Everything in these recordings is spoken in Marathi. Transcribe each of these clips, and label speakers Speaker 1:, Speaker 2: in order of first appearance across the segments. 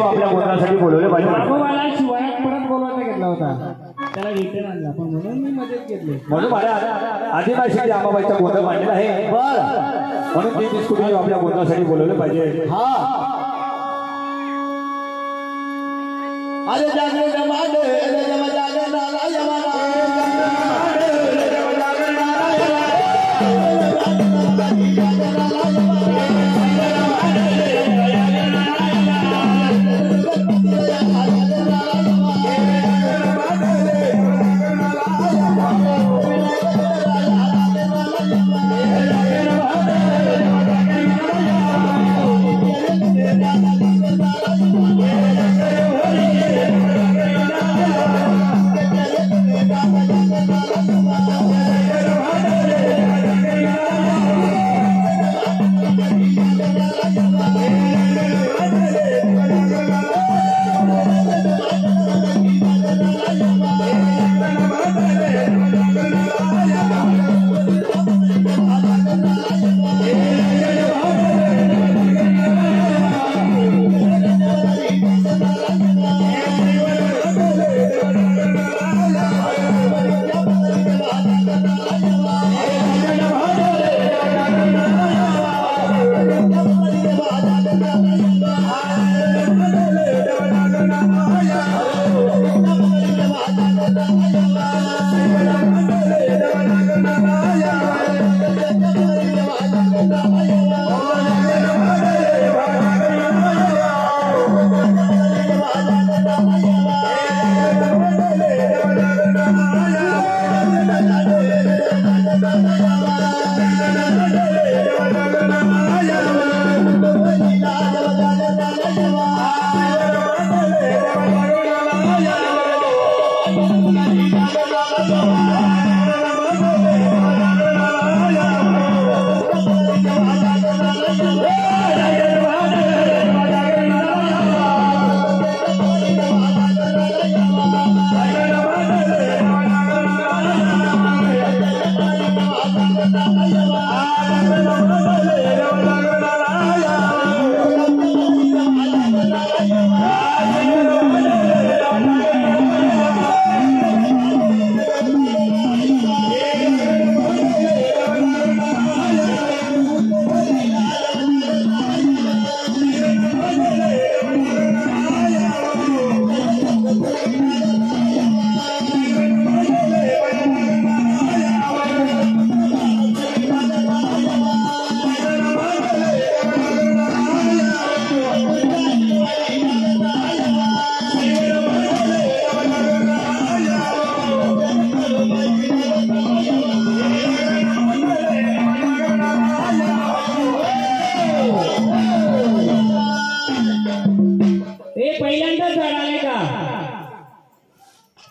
Speaker 1: आपल्या गोत्रासाठी बोलवले पाहिजे.
Speaker 2: मला शिवायात परत बोलवायला घेतला होता, त्याला रिटर्न आणला, पण म्हणून मी मदत घेतली.
Speaker 1: म्हणून मला आदिवासी आंबाबाईचा गोंधळ मांडलेला आहे, म्हणून ते दिसकुटी आपल्या गोत्रासाठी बोलवले पाहिजे.
Speaker 3: अरे जागरे जमाने जमा जागे नाला जमाना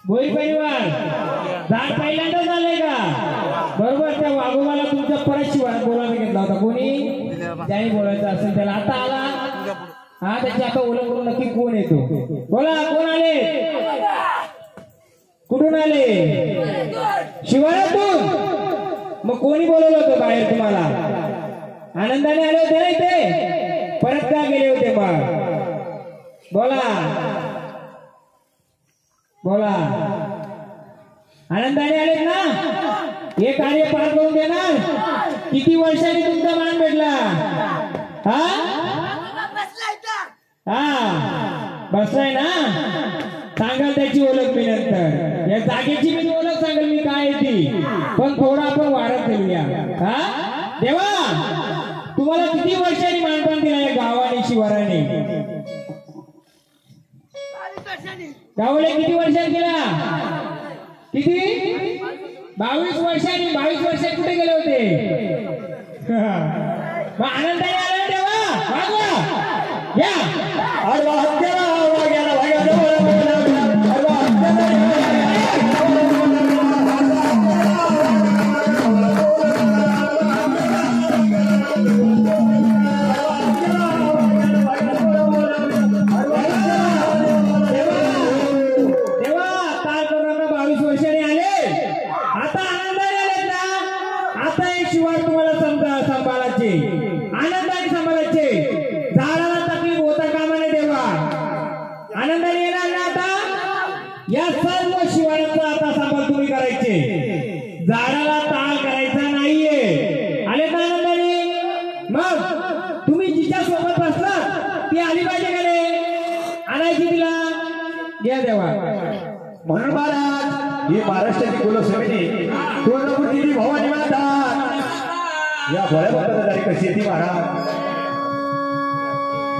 Speaker 2: भोई परिवार झाड पहिल्यांदाच आलंय का? बरोबर. त्या वाघोबाला तुमच्या परत शिवाय बोलायला घेतला होता. कोणी ज्याने बोलायचं असेल त्याला. आता आला हा, त्याची आता ओळख करून नक्की कोण येतो. बोला, कोण आले? कुठून आले? शिवाळ्यातून. मग कोणी बोलवलं होतं बाहेर तुम्हाला? आनंदाने आले होते ना इथे? परत का गेले होते मग? बोला बोला. आनंदाने आलेत ना? हे कार्य पार करून देणार? किती वर्षांनी तुमचा मान भेटला? हा हा, बसलाय ना? सांगाल त्याची ओळख मी नंतर. या जागेची मी ओळख सांगेल मी काय आहे ती. पण थोडा आपण वाढत ठेवूया. हा देवा, तुम्हाला किती वर्षांनी मानपान दिला या गावाने शिवाराने? गावाला किती वर्षांनी केला? किती? 22 वर्षांनी. 22 वर्षात कुठे गेले होते? मग आनंदाने आला देवा. वागवा या. आनंदाने सांभाळायचे. झाडाला तकलीफ होता कामा नये देवा. आनंदाने येणार ना? आता या सर्व शिवाराचा आता सांभाळ तुम्ही करायचे. झाडाला ताळ करायचा नाहीये. आले ना आनंदाने? मग तुम्ही जिच्या सोबत बसला ती आली पाहिजे का नाही? आणायची तिला. घ्या देवा.
Speaker 1: म्हणून महाराज, ही महाराष्ट्राची कुलस्वामिनी तुळजापूरची भवानी माता या भोळ्या भक्ताची कशी येते महाराज?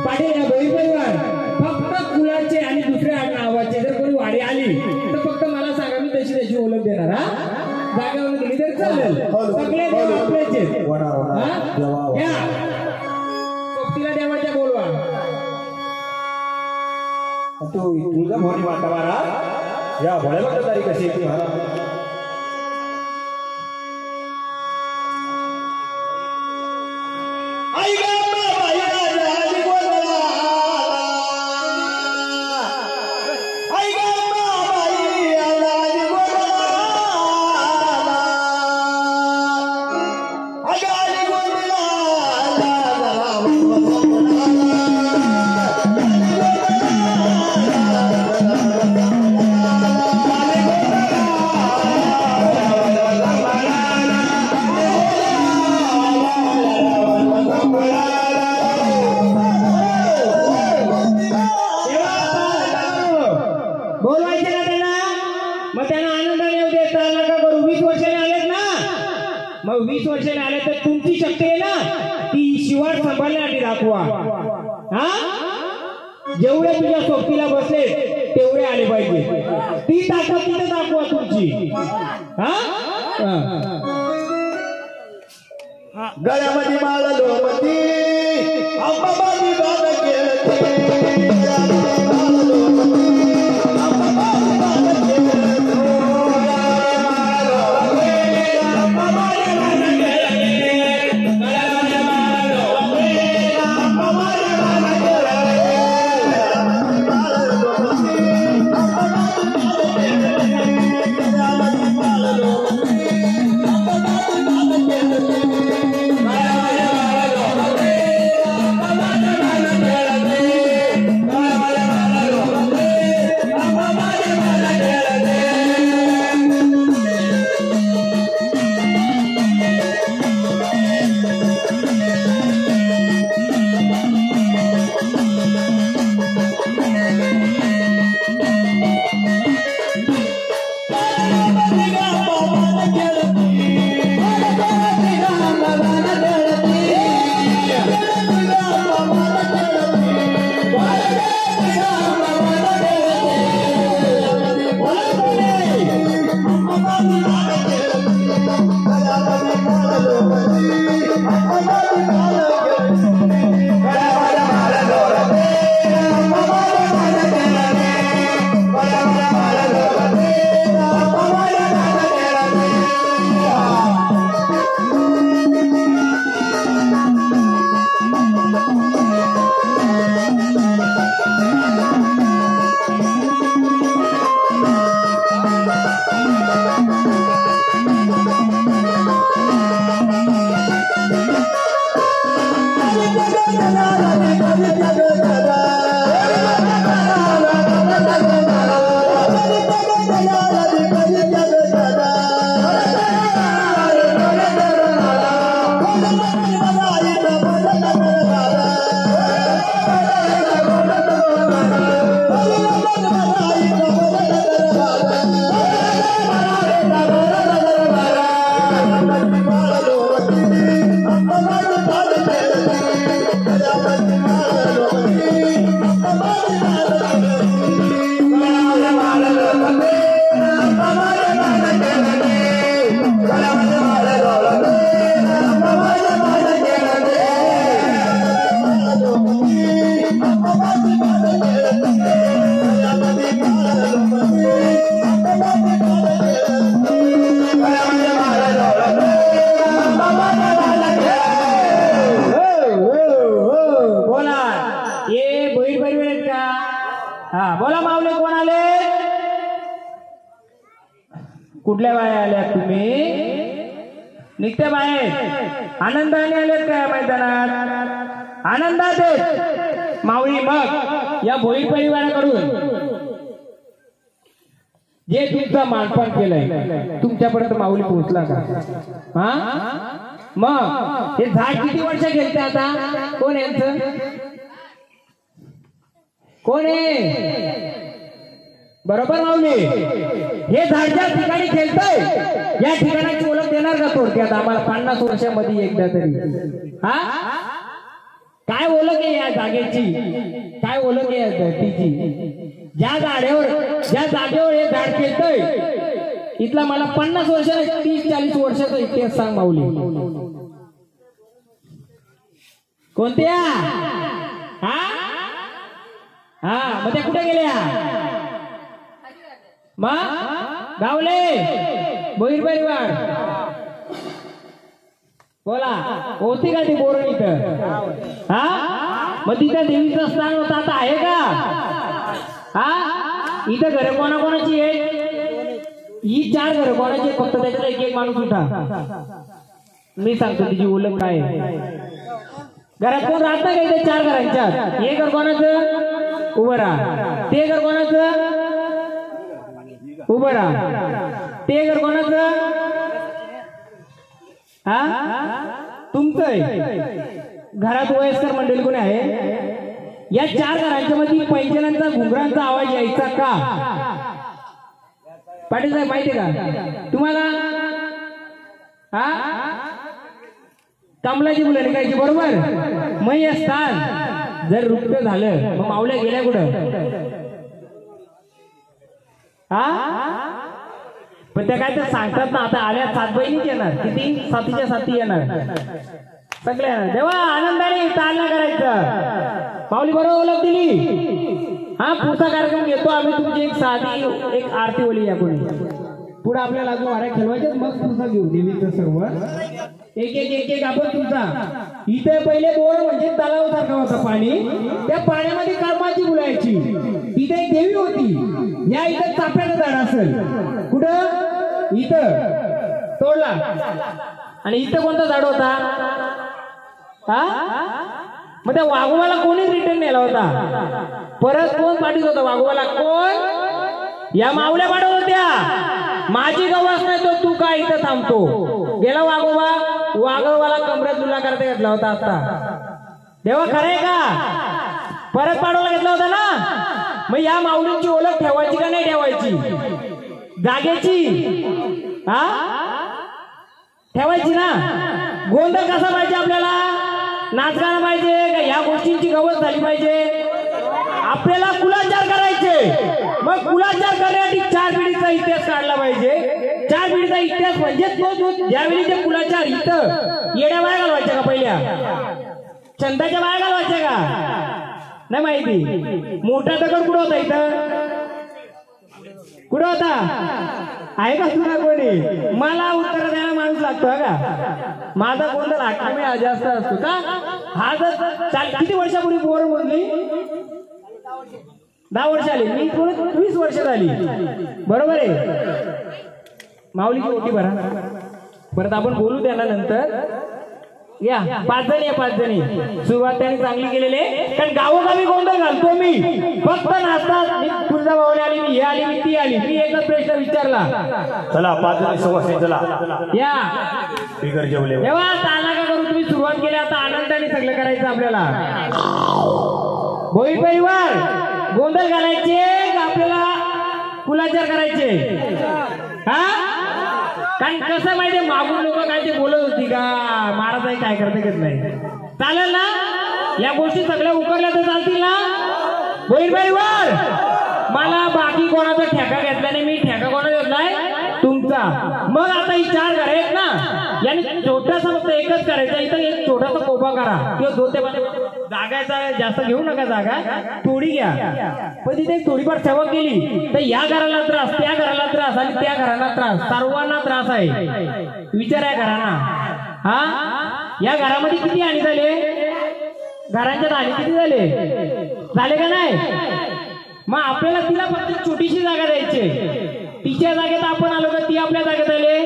Speaker 2: पाटील, या भोई परिवार फक्त कुलाचे आणि दुसऱ्या नावाचे जर कोणी वाडी आली तर फक्त मला सांगा, मी तशी त्याची ओळख देणार. हा, जागेवर दिली तर चालेल. सगळे देव आपल्याचे. सोबतीला देवाच्या बोलवा.
Speaker 1: तुझा भवानी माता महाराज या भोळ्या भक्ताची कशी येते महाराज?
Speaker 2: बोलवायचे ना त्यांना? मग त्यांना आनंदाने येऊ दे. चाल नका करू. 20 वर्षाने आलेत ना? मग 20 वर्षाने आले तर तुमची शक्ती आहे ना, ती शिवार सांभाळण्यासाठी दाखवा. हा, जेवढे तुझ्या सोबतीला बसले तेवढे आले पाहिजे. ती ताकद तिथे दाखवा तुमची. हा,
Speaker 3: गळ्यामध्ये माळ लोमती अंबाबाई गाणं केलं.
Speaker 2: कुठल्या बाया आल्यात तुम्ही? निघत्या बाहेर. आनंदाने आलेत काय मैदानात? आनंदात आहेत माऊली. मग या भोई परिवाराकडून जे तुमचं मानपान केलंय तुमच्यापर्यंत माऊली पोहोचला का? हा मग हे झाड किती वर्ष गेलते आता? कोण यांचं? कोण आहे? बरोबर माऊली. हे झाड ज्या ठिकाणी खेळतंय या ठिकाणाची ओळख देणार का थोडक्यात आम्हाला 50 वर्षामध्ये एकदा तरी? हा काय ओळख आहे या जागेची? काय ओळख आहे या धरतीची? ज्या जागेवर हे झाड खेळतंय इथला मला 50 वर्ष 30-40 वर्षाचा इतिहास सांग माऊली. कोणत्या? हा हा मग त्या कुठे गेल्या? मग गावले भोईर परिवार बोला होती का ती बोरण इथं? हा मग तिथं देवीचं स्थान होतं, आता आहे का? हा इथं घर कोणाकोणाची आहेत? ही 4 घर कोणाची? फक्त त्याच्यात एक एक माणूस उठा. मी सांगतो तिची ओळख काय आहे. घरात कोण राहत का इथे? 4 घरांच्यात. हे घर कोणाचं? उभं राहा. ते घर कोणाचं? उभं राहा. ते घर कोणाचं? हा तुमचं आहे. घरात वयस्कर मंडळी कोणी आहे? या 4 घरांच्या मध्ये पैंजणांचा घुंगरांचा आवाज यायचा का? पाटील साहेब माहिती का तुम्हाला? हा कमलाची मुलं निघायची बरोबर. मग हे स्थान जर रुग्ण झालं मग माऊल्या गेल्या कुठं? हा पण त्या काय तर सांगतात ना. आता आल्या 7 बहिणीच येणार. किती? 7च्या 7 येणार सगळ्या. देवा आनंदाने चालना करायचं. माऊली बरोबर ओळख दिली. हा पुढचा कार्यक्रम घेतो आम्ही. तुमची एक साधी एक आरती बोली या कोणी पुढे आपल्याला अजून वाऱ्या खेळवायच्या. मग तुमचा घेऊ देवीचं सर्व एक आपण तुमचा. इथे पहिले बोर म्हणजे तलाव सारखा होता पाणी. त्या पाण्यामध्ये कर्माची बुलायची. तिथे एक देवी होती. या इथं चाफ्याचं झाड असेल. कुठं? इथं तोडला. आणि इथं कोणता झाड होता? हा मग त्या वाघोबाला कोणी रिटर्न नेला होता? परत कोण पाठीत होता वाघोबाला? कोण? या माऊल्या पाठवत होत्या. माझी गवस नाही तो तू काय इथं थांबतो? गेला वाघोबा. वाघोबाला कमरेत दुला करता घेतला होता. आता देवा खरंय का? परत पाठवायला घेतला होता ना. मग या माऊलींची ओळख ठेवायची का नाही ठेवायची? जागेची हा ठेवायची ना. गोंधळ कसा पाहिजे आपल्याला? नाचगाणं पाहिजे का? ह्या गोष्टींची गवत झाली पाहिजे. आपल्याला कुलाचार करायचे. मग कुलाचार करण्यासाठी 4 पिढीचा इतिहास काढला पाहिजे. 4 पिढीचा इतिहास म्हणजे तो ज्यावेळी ते कुलाचार इथं येड्या बाया घालवायच्या का? पहिल्या चंदाच्या बाया घालवायच्या का? नाही माहिती. मोठा दगड कुठं होता? इथं कुठं होता? आहे का तुला कोणी? मला उत्तर द्यायला माणूस लागतो का? माझा गोंधळ हाकमी जास्त असतो का? हा जर किती वर्षापूर्वी बोर मोजली? 10 वर्ष आली. मी 20 वर्ष झाली. बरोबर आहे. माऊलीची ओटी भरा. परत आपण बोलू त्यांना नंतर. या 5 जणी या 5 जणी. सुरुवात त्यांनी चांगली केलेली आहे. कारण गावोगावी गोंधळ घालतो मी. फक्त नाचतात. मी तुझ्या भावाने आली, मी हे आली, मी ती आली. मी एकच प्रश्न विचारला.
Speaker 1: चला 5 जणी सव्वाशे. चला
Speaker 2: या
Speaker 1: बिगर जेवले.
Speaker 2: तेव्हा ताना का करून तुम्ही सुरुवात केली. आता आनंदाने सगळं करायचं आपल्याला. भोई परिवार गोंधळ घालायचे का आपल्याला कुलाचार करायचे? हा कारण कसं माहितीये मागून लोक काय ते बोलत होती का महाराज काय करता येत नाही. चालेल ना? या गोष्टी सगळ्या उकरल्या तर चालतील ना? भोईर परिवार मला बाकी कोणाचा ठेका घेतला नाही. मी ठेका कोणाचा घेतलाय? तुमचा. मग आता ही 4 घर आहेत ना. यांनी छोटासा फक्त एकच करायचा. इथं एक छोटासा कोबा करा किंवा धोतेमध्ये जागायचा जास्त घेऊ नका. जागा थोडी घ्या. पण तिथे थोडीफार सेवा केली तर या घराला त्रास, त्या घराला त्रास आणि त्या घराला त्रास, सर्वांना त्रास आहे. विचार आहे घरांना. हा या घरामध्ये किती हानी झाले? घरांच्या हानी किती झाले का नाही? मग आपल्याला तिला फक्त छोटीशी जागा द्यायची. तिच्या जागेत आपण आलो तर ती आपल्या जागेत आले,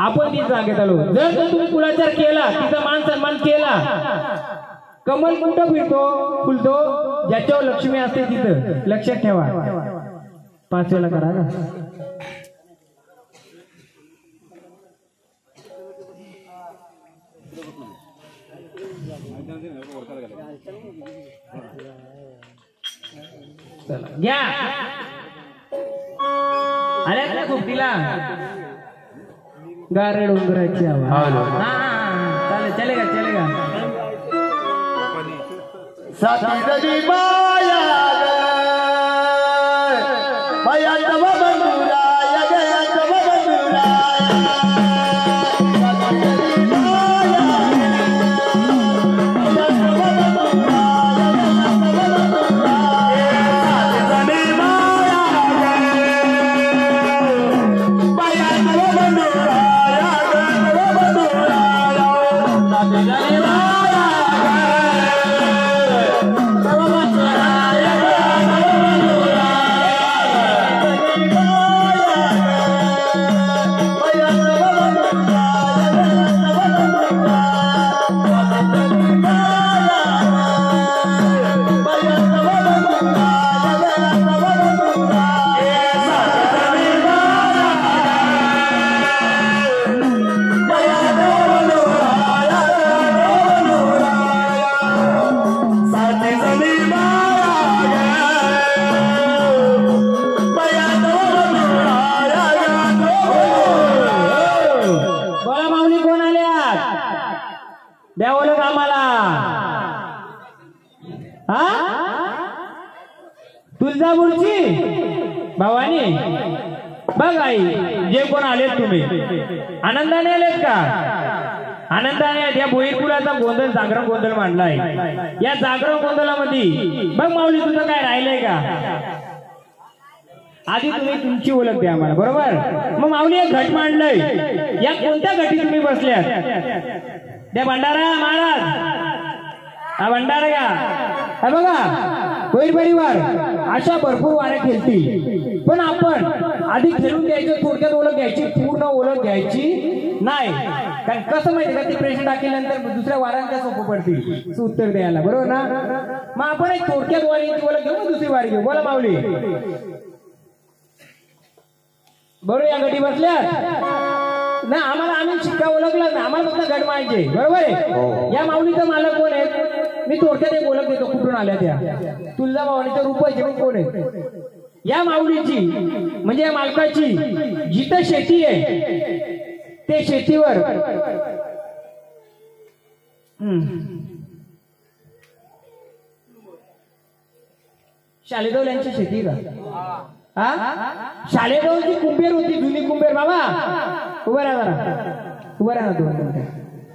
Speaker 2: आपण ती जागेत आलो. जर तुम्ही कुलाचार केला, तिचा मान सन्मान केला, कमल कुठं फिरतो फुलतो, ज्याच्यावर लक्ष्मी असते तिथं. लक्षात ठेवा. 5 वेळा करा ना. घ्या आल्यात ना खूपतीला गारे डोंगराची आवाज. चालेल, चलेगा चलेगा.
Speaker 3: साथी जगी माया माया तव बंधुराय गया तव
Speaker 2: द्यावं आम्हाला. हा तुळजापूरची भवानी बघ आई, जे कोण आलेत तुम्ही आनंदाने आलेत का? आनंदाने. या बोईरकुलाचा गोंधळ जागरण गोंधळ मांडलाय. या जागरण गोंधळामध्ये बघ माऊली तुझं काय राहिलंय का? आधी तुम्ही तुमची ओळख द्या आम्हाला, बरोबर? मग माऊली एक घट मांडलंय. या कोणत्या घटी तुम्ही बसल्यात? त्या भंडारा महाराज, हा भंडारा का? हा बघा कोईल परिवार अशा भरपूर वाऱ्या खेळतील, पण आपण आधी खेळून द्यायचं, थोडक्यात ओळख घ्यायची, पूर्ण ओळख घ्यायची नाही. कारण कसं माहिती का, ती प्रश्न टाकल्यानंतर दुसऱ्या वारांच्या सोपं पडतील उत्तर द्यायला, बरोबर ना? मग आपण एक थोडक्यात वारीची ओळख घेऊ, दुसरी वारी घेऊ. बोला माऊली. बरोबर या गटी बसल्यात ना? आम्हाला आम्ही शिक्का ओळखला ना, आम्हाला फक्त गट माहिती, बरोबर आहे? या माऊलीचा मालक कोण आहे? मी थोडक्यात एक ओळख देतो, कुठून आल्या त्या. तुळजाभवानीचं रूप आहे कोण आहे? या माऊलीची म्हणजे या मालकाची जिथं शेती आहे ते शेतीवर शालेदौल यांची शेती का? हा शालेदौलची कुंभेर होती, जुनी कुंभेर. बाबा उभा राहा जरा, उभा राहा ना.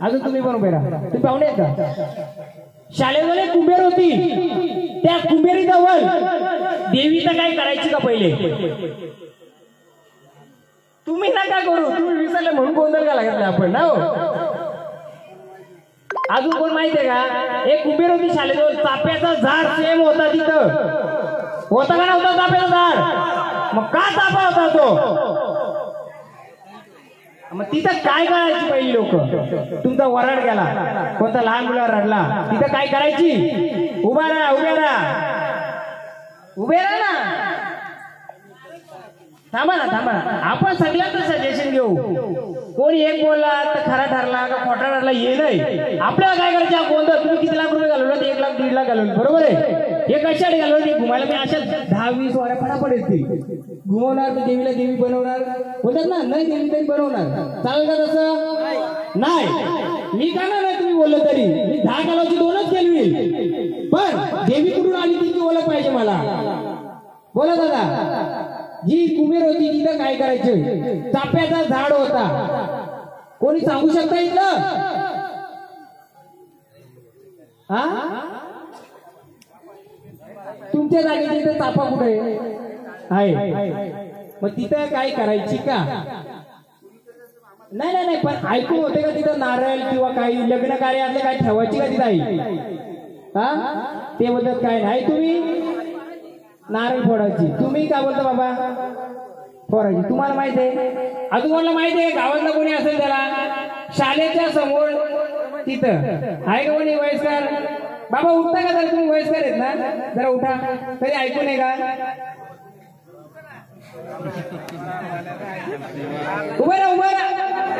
Speaker 2: अजून तुम्ही पण उभे राहा. तुम्ही पाहुणे आहेत का? शालेदौल एक कुंभेर होती. त्या कुंभेरी जवळ देवी तर काय करायची का पहिले? तुम्ही नका करू, तुम्ही विसरले म्हणून गोंधळ का लागत नाही आपण ना. अजून कोण माहितीये का? एक कुंभेर होती शालेदौल. चाफ्याचा झाड सेम होता तिथं. होता का नव्हता चाफ्याचा झाड? मग का चाफा होता तो? मग तिथं काय करायची पहिली लोक? तुमचा वरड गेला, कोणता लहान मुला रडला, तिथं काय करायची? उभा राहा, उभे राहा, उभे राहा ना. थांबा ना, थांबा. आपण सगळ्यांचं सजेशन घेऊ. कोणी एक बोलला तर खरा ठरला का खोटा ठरला हे नाही. आपल्याला काय करायचं? गोंधळ. तुम्ही किती लाख रुपये घालवलं? 1 लाख 1.5 लाख घालवलं, बरोबर आहे? हे कशासाठी घालवलं? घुमायला. मी अशा 10-20 वाऱ्या फटाफट येते. घुमवणार, मी देवीला देवी बनवणार बोलतात ना, नाही देवी तरी बनवणार. चालेल का तसं? नाही. मी करणार नाही तुम्ही बोललं तरी. मी 10 कालाची 2च केली, पण देवी कुठून आली तिची ओळख पाहिजे मला. बोला दादा. जी कुंभेर होती तिथं काय करायचं? चाफ्याचा झाड होता. कोणी सांगू शकता इथलं? हा तुमच्या जागेच्या इथं चाफा कुठे आहे? मग तिथं काय करायची का? नाही नाही नाही, पण ऐकून होते का तिथं नारळ किंवा काही लग्न कार्यातले काय ठेवायची का तिथं आई? हा ते बोलतात काय नाही, तुम्ही नारळ फोडायची. तुम्ही काय बोलता बाबा? पोराची तुम्हाला माहिती आहे? अजून कोणाला माहिती आहे? गावातला कोणी असेल त्याला शाळेच्या समोर तिथं आहे का कोणी वयस्कर? बाबा उठता का? जरा तुम्ही वयस्कर आहेत ना, जरा उठा. तरी ऐकू नये का? उभं राहा.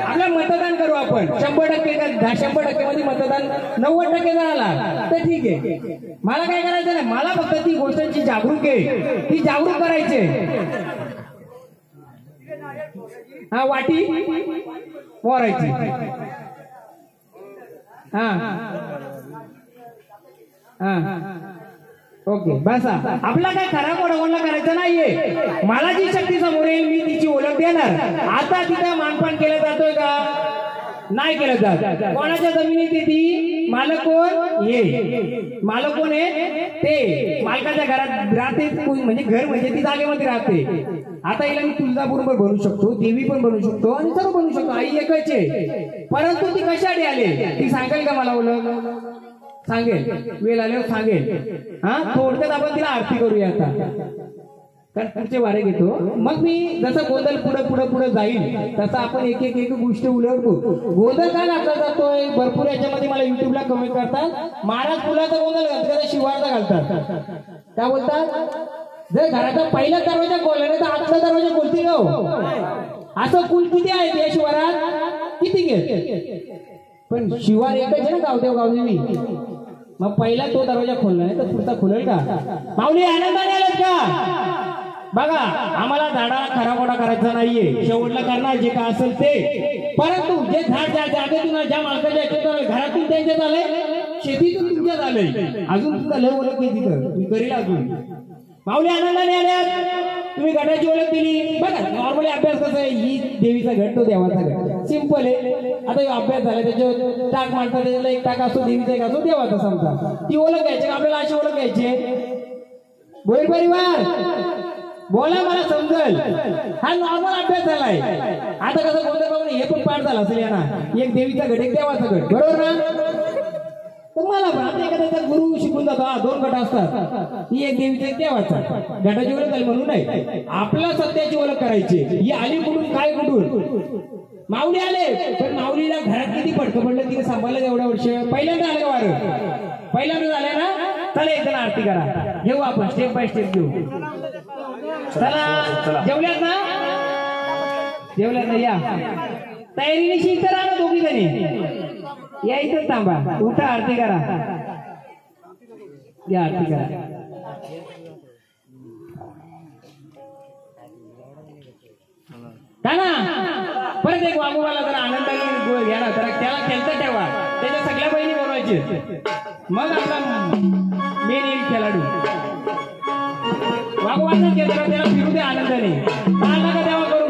Speaker 2: आपलं मतदान करू आपण. 100% का 100% मध्ये मतदान 90% झाला तर ठीक आहे. मला काय करायचं नाही, मला फक्त ती गोष्टीची जागरूक आहे, ती जागरूक करायची. हा वाटी पोरायची. हा ओके बसा. आपला काय खरा कोणाला करायचं नाहीये. मला जी शक्ती समोर येईल मी तिची ओळख देणार. आता तिथं मानपान केलं जातोय का? नाही केलं जात. कोणाच्या जमिनीत ती मालक कोण? ये मालक कोण आहे? ते मालकाच्या घरात राहते. म्हणजे घर म्हणजे ती जागेमध्ये राहते. आता हिला मी तुळजापूर पण बनवू शकतो, देवी पण बनवू शकतो आणि सर्व बनवू शकतो. आई एकच आहे. परंतु ती कशासाठी आले ती सांगेल का मला? ओळख सांगेल, वेळ आल्यावर सांगेल. हा थोडक्यात आपण तिला आरती करूया आता, कारण पुढचे वारे घेतो. मग मी जसं गोंधळ पुढे पुढे पुढे जाईल तसं आपण एक एक एक गोष्ट उलगडू. गोंधळ का घातला जातोय? भरपूर याच्यामध्ये मला युट्यूबला कमेंट करतात, महाराज फुलाचा गोंधळ घालतात, शिवारचा घालतात. काय बोलतात? जर घराचा पहिला दरवाजा खोलला नाही तर आतला दरवाजा खोलतील का? असं कुल किती आहे या शिवारात? किती घेत? पण शिवार एकच आहे ना, गावदेव गावदेवी. मग पहिला तो दरवाजा खोलला नाही तर पुढचा खुलेल का? माऊली आनंदाने आलेत का? बघा, आम्हाला झाडाला खराबोडा करायचा नाहीये, शेवटला करणार जे काय असेल ते. परंतु जे झाड ज्या जागेतून ज्या मालकाच्या घरातून त्यांच्यात आलंय, शेतीतून तुमच्यात आलंय, अजून तुमचा लय ओळख नाही तिथं, तुम्ही करील अजून. माऊली आनंदाने आल्यात, तुम्ही घटाची ओळख दिली. बघा नॉर्मली अभ्यास कसा आहे, ही देवीचा घट तो देवाचा घट, सिंपल आहे. आता अभ्यास झाला त्याच्यावर टाक मांडतात, त्याच्याला एक टाक असतो देवीचा एक असतो देवाचा. समजा ती ओळख घ्यायची, आपल्याला अशी ओळख घ्यायची. बोल परिवार बोला, मला समजेल. हा नॉर्मल अभ्यास झालाय. आता कसं गोंधळ बघून हे पण पाठ झाला असेल ना, एक देवीचा घट एक देवाचा घट, बरोबर ना? तर मला पण आता एखाद्याचा गुरु शिकून जातो, 2 गट असतात, ही एक देवीचा एक देवाचा. घटाची ओळख झाली म्हणून नाही, आपल्या सत्याची ओळख करायची. ही आली कुठून, काय कुठून? माऊली आले, पण माऊलीला घरात किती फटकं पडलं तिने सांभाळलं एवढ्या वर्ष. पहिल्यांदा आलं का वारं? पहिल्यांदा झालं ना? चला एक जण आरती करा, घेऊ आपण स्टेप बाय स्टेप घेऊ. चला जेवल्यात ना? जेवल्यात ना? या तयारीने शिकत राहा ना दोघी जणी. या इथं थांबा, उठा आरती करा. या आरती करा. का ना? परत एक वाघोबाला जरा आनंदाने गोळ घ्या ना, जरा त्याला खेळता ठेवा, त्याच्या सगळ्या बहिणी बोलवायचे, मग आपला मेन येईल खेळाडू. वाघोबाचा केंद्र त्याला फिरू दे आनंदाने. नका तेव्हा करू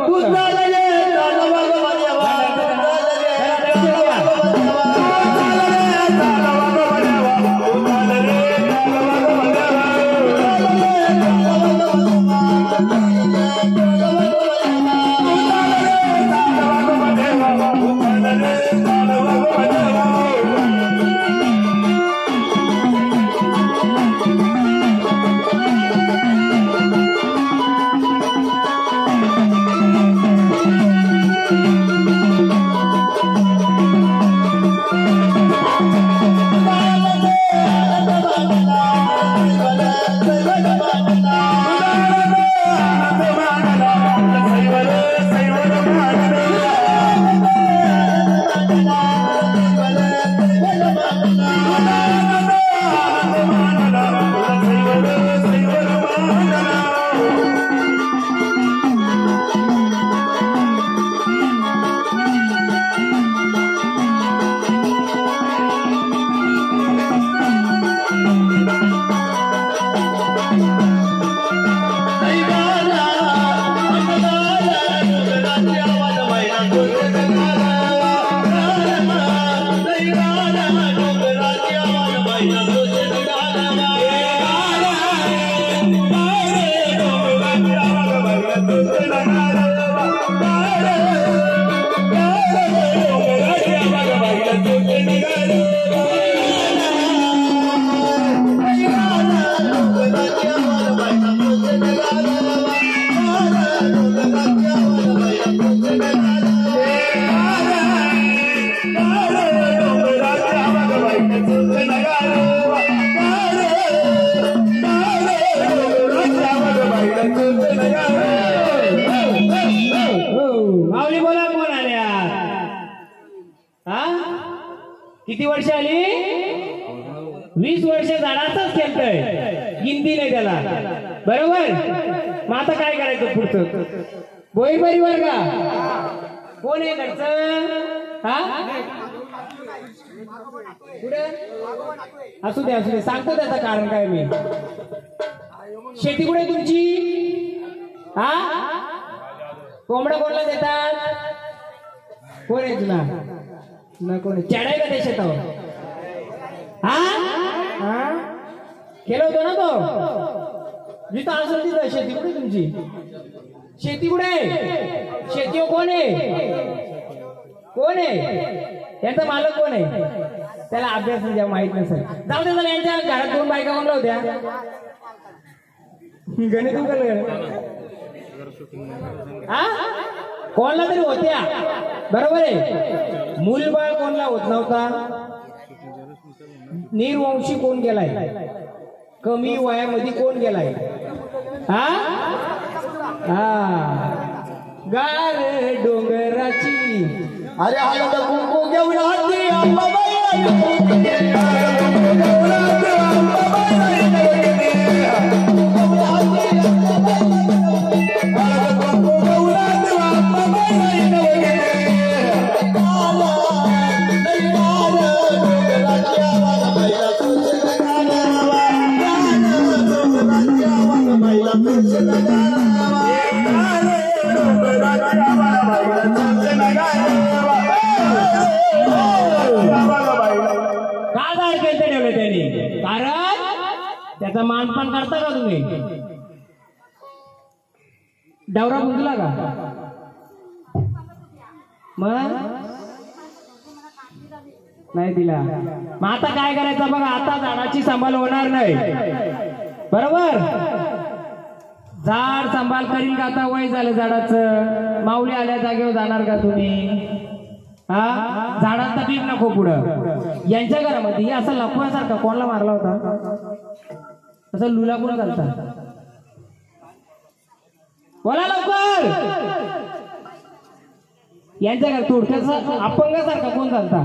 Speaker 2: किती वर्ष आली? 20 वर्ष झाडाचंच खेळतय, गिनती नाही त्याला. बरोबर. मग आता काय करायचं पुढचं? भोई परिवार का कोण आहे घरचं? हा पुढे असू दे असू दे, सांगतो त्याचं कारण काय. मी शेती कुठे तुमची? हा कोंबड्या कोणाला देतात? कोण आहे तुला? ना कोण चढाय का ते शेतावर? हा केलं होतं ना तो जिथं असेल तिथं. शेती कुठे तुमची? शेती कुठे आहे? शेतीवर कोण आहे? कोण आहे? यांचा मालक कोण आहे? त्याला अभ्यास म्हणजे माहित नसेल. जाऊ दे. त्याला यांच्या घरात 2 बायका कोणला होत्या? गणित कोणला तरी होत्या. बरोबर आहे. मूलबाळ कोणला होत नव्हता? निर्वंशी कोण गेलाय? कमी वयामध्ये कोण गेलाय? गार डोंगराची
Speaker 3: अरे हळद कुंकू घेऊन आली अंबाबाई.
Speaker 2: त्याचा मानपान करता का तुम्ही? डवरा बुंजला का? मग नाही दिला. मग आता काय करायचं बघा. आता झाडाची सांभाळ होणार नाही. बरोबर. झाड सांभाळ करीन का? आता वय झालं झाडाचं. माऊली आल्या जागेवर जाणार का तुम्ही? झाडात तकलीफ नको पुढं. यांच्या घरामध्ये असं लपवासारखा कोणाला मारला होता? असं लुला कोण घालता? बोला लवकर. यांच्या घर थोडक्यात अपंगासारखा कोण घालता?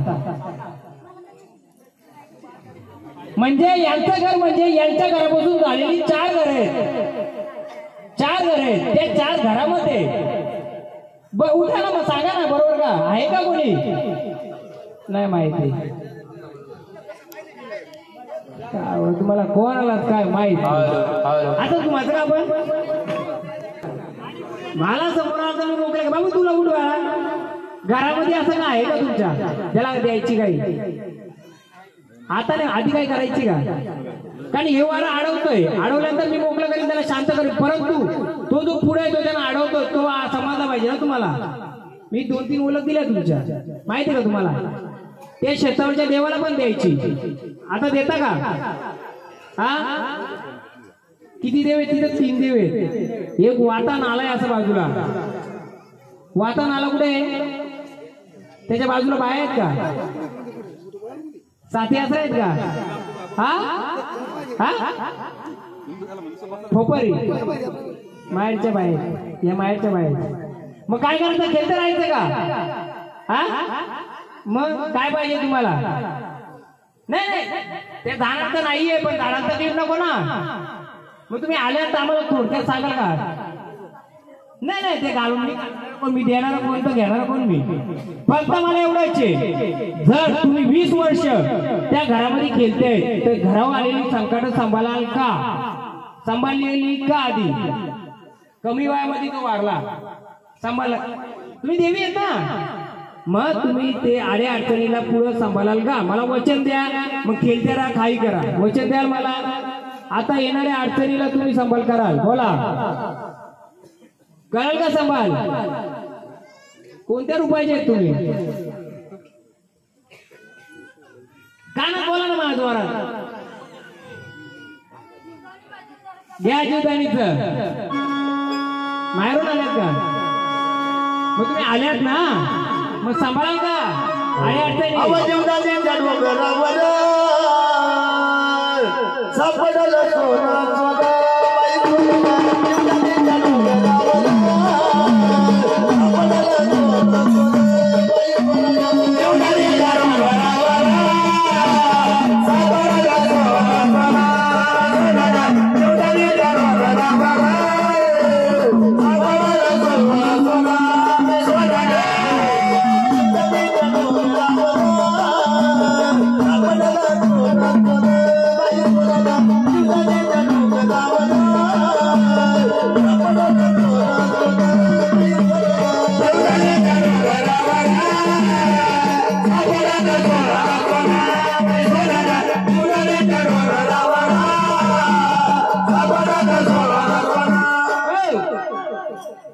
Speaker 2: म्हणजे यांचं घर म्हणजे यांच्या घरापासून झालेली 4 घरं आहेत. 4 घरं आहेत. त्या 4 घरामध्ये उठा ना. मग सांगा ना. बरोबर का? आहे का कोणी? नाही माहिती. तुम्हाला कोण आला काय माहिती? आता तुम्हाला का आपण मला समोर आला मी मोकळे बाबू तुला उठवा. घरामध्ये असं काय आहे का तुमच्या त्याला द्यायची काही? आता नाही. आधी काय करायची का? कारण हे वारा अडवतोय. अडवल्यानंतर मी मोकळं करीन त्याला शांत करीन. परंतु तो जो पुढे येतो त्यांना अडवतो तो समजला पाहिजे ना तुम्हाला. मी 2-3 ओळख दिल्या तुमच्या. माहिती का तुम्हाला? ते शेतावरच्या देवाला पण द्यायची. आता देता का? किती देव आहेत तिथे? 3 देव आहेत. एक वाता नाला आहे असं बाजूला. वाता नाला कुठे आहे? त्याच्या बाजूला बाया आहेत का? साथी असं आहेत का? खोपरी माहेरच्या बाहेर. या माहेरच्या बाहेर. मग काय करायचं? खेळत राहायचं का? मग काय पाहिजे तुम्हाला? नाही नाही ते झाडात तर नाहीये पण झाडात तर देऊ नको ना. मग तुम्ही आल्यानंतर आम्हाला थोडक्यात सांगाल का? नाही नाही ते घालून मी देणार कोण तर घेणार कोण? मी फक्त मला एवढंच आहे. जर तुम्ही 20 वर्ष त्या घरामध्ये खेळते तर घरावर आलेली संकट सांभाळाल का? सांभाळलेली का? आधी कमी वयामध्ये तो वारला सांभाळला. तुम्ही देवी आहेत ना. मग तुम्ही ते आडे अडचणीला पुढे सांभाळाल का? मला वचन द्या. मग खेळते राहा काही करा. वचन द्याल मला. आता येणाऱ्या अडचणीला तुम्ही सांभाळ कराल. बोला कराल का सांभाळ? कोणत्या रूपाचे आहेत तुम्ही? का ना बोला ना माझ्या द्वारात. घ्या जीवदानीचं. बाहेरून आल्यात का? मग तुम्ही आल्यात ना. मग सांभाळाल का? आणि अडचणी
Speaker 3: जीवदानीच्या डोंगरावर सापडलं सोनं सोनं.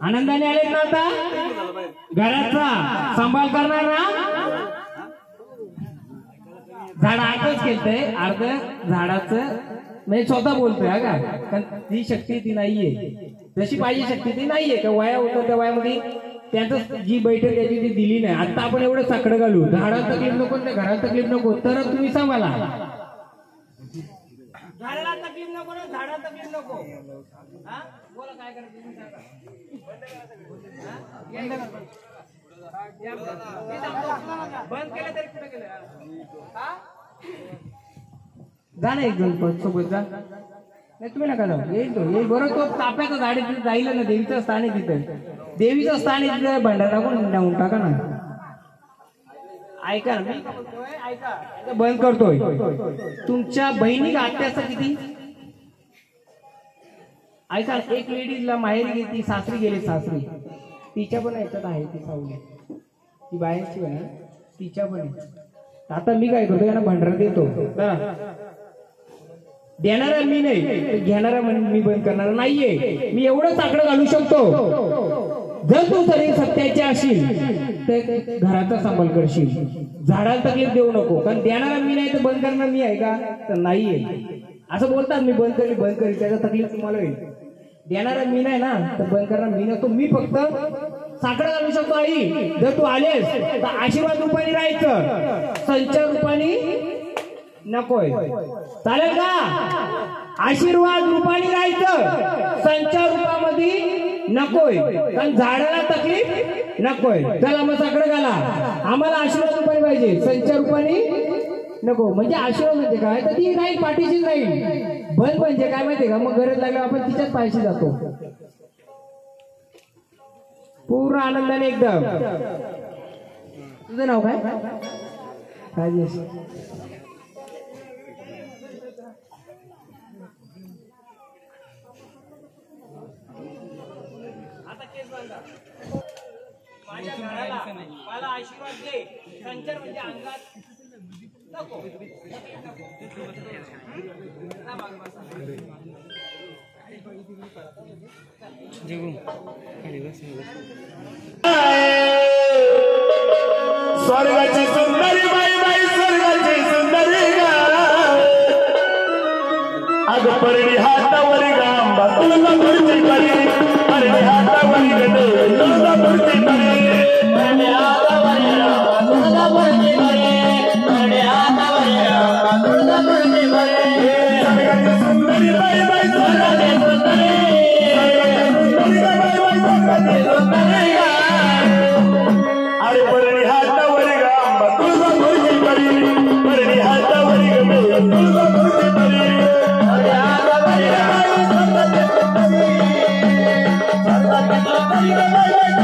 Speaker 2: आनंदाने आलेत ना आता घराचा सांभाळ करणार ना झाड आतच केलतंय अर्ध झाडाचं म्हणजे स्वतः बोलतोय हा का कारण ती शक्ती ती नाहीये जशी पाहिजे शक्ती ती नाहीये का वया होतं त्या वयामध्ये त्यांचं जी बैठक त्याची ती दिली नाही आता आपण एवढं साकडं घालू झाडात तकलीफ नको त्या घरात तकलीफ नको तर तुम्ही सांभाळा झाडाला तकलीफ नको ना झाडात तकलीफ नको हा बोला काय करायचं तुम्ही सांगा बंद केलं तरी कुठे गेलं जा ना एकदम सोबत जा नाही तुम्ही नका जाऊ येईल तो येईल बरोबर तो ताप्याचं झाड तिथे जाईल ना देवीचं स्थान आहे तिथं देवीचं स्थान आहे तिथं भंडारा टाकून जाऊन टाका ना ऐका ना मी ऐका बंद करतोय तुमच्या बहिणी आत्याचं किती ऐका एक लेडीजला माहेरी गेली ती सासरी गेली सासरी तिच्या पण याच्यात आहे ती सावली ती बाहेरची आहे तिच्या पण आहे आता मी काय करतो यांना भंडारा देतो देणारा मी नाही घेणारा मी बंद करणार नाहीये मी एवढं साकडं घालू शकतो जर तू तरी सत्याचे असशील तर घराचा सांभाळ करशील झाडाला तकलीफ देऊ नको कारण देणारा मी नाही तर बंद करणार मी आहे का तर नाहीये असं बोलतात मी बंद करी त्याचा तकलीफ तुम्हाला होईल देणारा मी नाही ना तर बंद करणार मी नसतो मी फक्त साकडं घालू शकतो आई जर तू आलेस तर आशीर्वाद रूपाने राहायचं संचार रूपाने नकोय चालेल का आशीर्वाद रूपाने राहायचं संचार रूपामध्ये नकोय कारण झाडाला तकलीफ नकोय चला मग साकडं घाला आम्हाला आशीर्वाद रूपाने पाहिजे संचार रूपाने नको म्हणजे आशीर्वाद म्हणजे काय तर ती राहील पाठीशीच राहील बंद म्हणजे काय माहितीये का मग गरज लागल्यावर आपण तिच्याच पायशी जातो पूर्ण आनंदाने एकदम तुझं नाव काय राजेश माझ्या घराला मला आशीर्वाद दे संचार म्हणजे अंगात नको
Speaker 1: स्वर्गाची सुंदरी बाई बाई स्वर्गाची सुंदरी गा अग परडी हातावरी गांबा तुला मूर्ती करी परडी हातावरी गडे तुला मूर्ती करी परडी हातावरी गांबा तुला मूर्ती करी परडी हातावरी गांबा तुला मूर्ती करी स्वर्गाची सुंदरी बाई बाई स्वर्गाची सुंदरी स्वर्गाची सुंदरी बाई बाई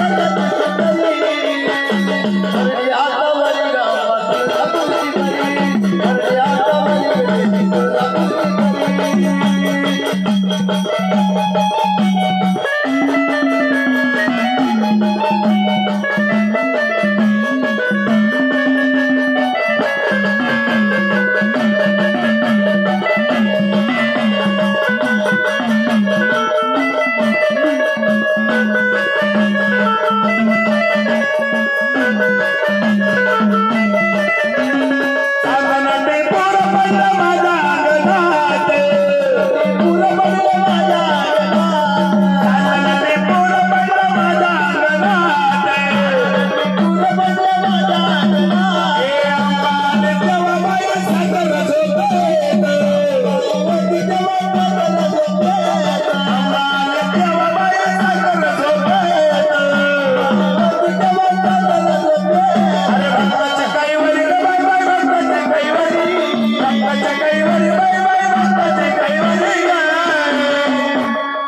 Speaker 1: स्वर्गाची सुंदरी गा अरे परडी हातावरी गांबा तुला मूर्ती करी परडी हातावरी गडे तुला मूर्ती करी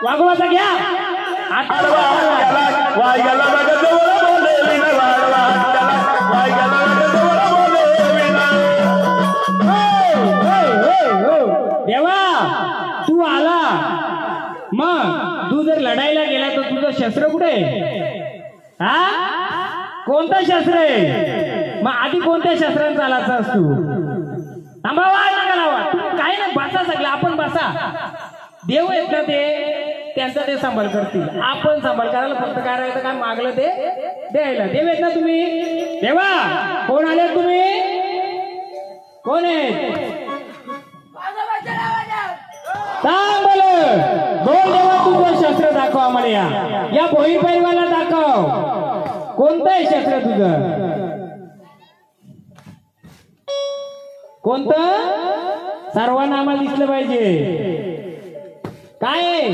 Speaker 2: वागवाचा घ्या देवा तू आला मग तू जर लढायला गेला तर तुझं शस्त्र कुठे हा कोणतं शास्त्र आहे? मग आधी कोणत्या शास्त्राने चालायचं असतो? थांबावा नका लावा, काही नाही, बसा सगळं आपण बसा. देव आहेत ना ते, त्यांचा ते सांभाळ करतील. आपण सांभाळ करायला फक्त काय राहायचं, काय मागलं ते द्यायला. देव आहेत ना तुम्ही? देवा कोण आले तुम्ही? कोण आहे? सांग बोल, बोल देवा तुझं शास्त्र दाखव आम्हाला. या भोई पैलवाला दाखव, कोणतं आहे शास्त्र तुझं? कोणतं? सर्वांना आम्हाला दिसलं पाहिजे. काय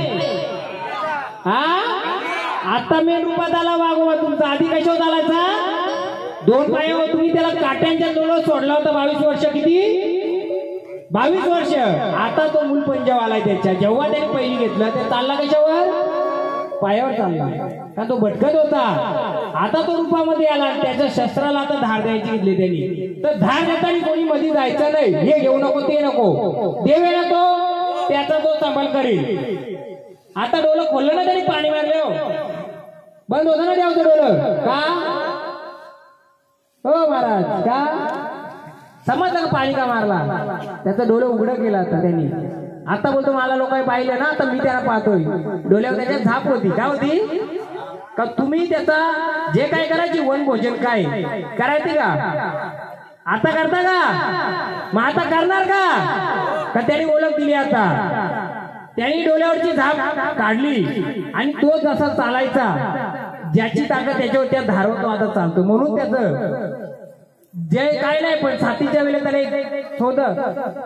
Speaker 2: हा आता मेन रूपात आला वागोबा तुमचा. आधी कशावर चालायचा? 2 पायावर. तुम्ही त्याला काट्यांच्या जवळ सोडला होता 22 वर्ष. किती? 22 वर्ष. आता तो मूल पंजाब आलाय त्याच्या. जेव्हा त्याने पहिली घेतलं ते चालला कशावर? पायावर चालला, कारण तो भटकत होता. आता तो रूपामध्ये आला, त्याच्या शस्त्राला आता धार द्यायची घेतली त्यांनी. तर धार देताना कोणी मध्ये जायचं नाही, हे घेऊ नको ते नको. देवेला तो त्याचा तो सांभाळ करील. आता डोलं खोललं ना त्यांनी, पाणी मारले बंद होतं ना देवचं डोलं. का हो महाराज? का समजलं का पाणी का मारला? त्याचं डोळं उघडं केलं आता त्यांनी. आता बोलतो मला लोक पाहिलं ना, आता मी त्याला पाहतोय. डोळ्यावर त्याच्या झाप होती. काय होती? का तुम्ही त्याचा जे काय करायची वन भोजन काय करायचे का? आता करता का? मग आता करणार का? त्यांनी ओळख दिली. आता त्यांनी डोळ्यावरची झाप काढली आणि तो जसा चालायचा, ज्याची ताकद त्याच्यावर त्या धारवर तो आता चालतो. म्हणून त्याचं जे काय नाही, पण साथीच्या वेळेला त्याला एक थोड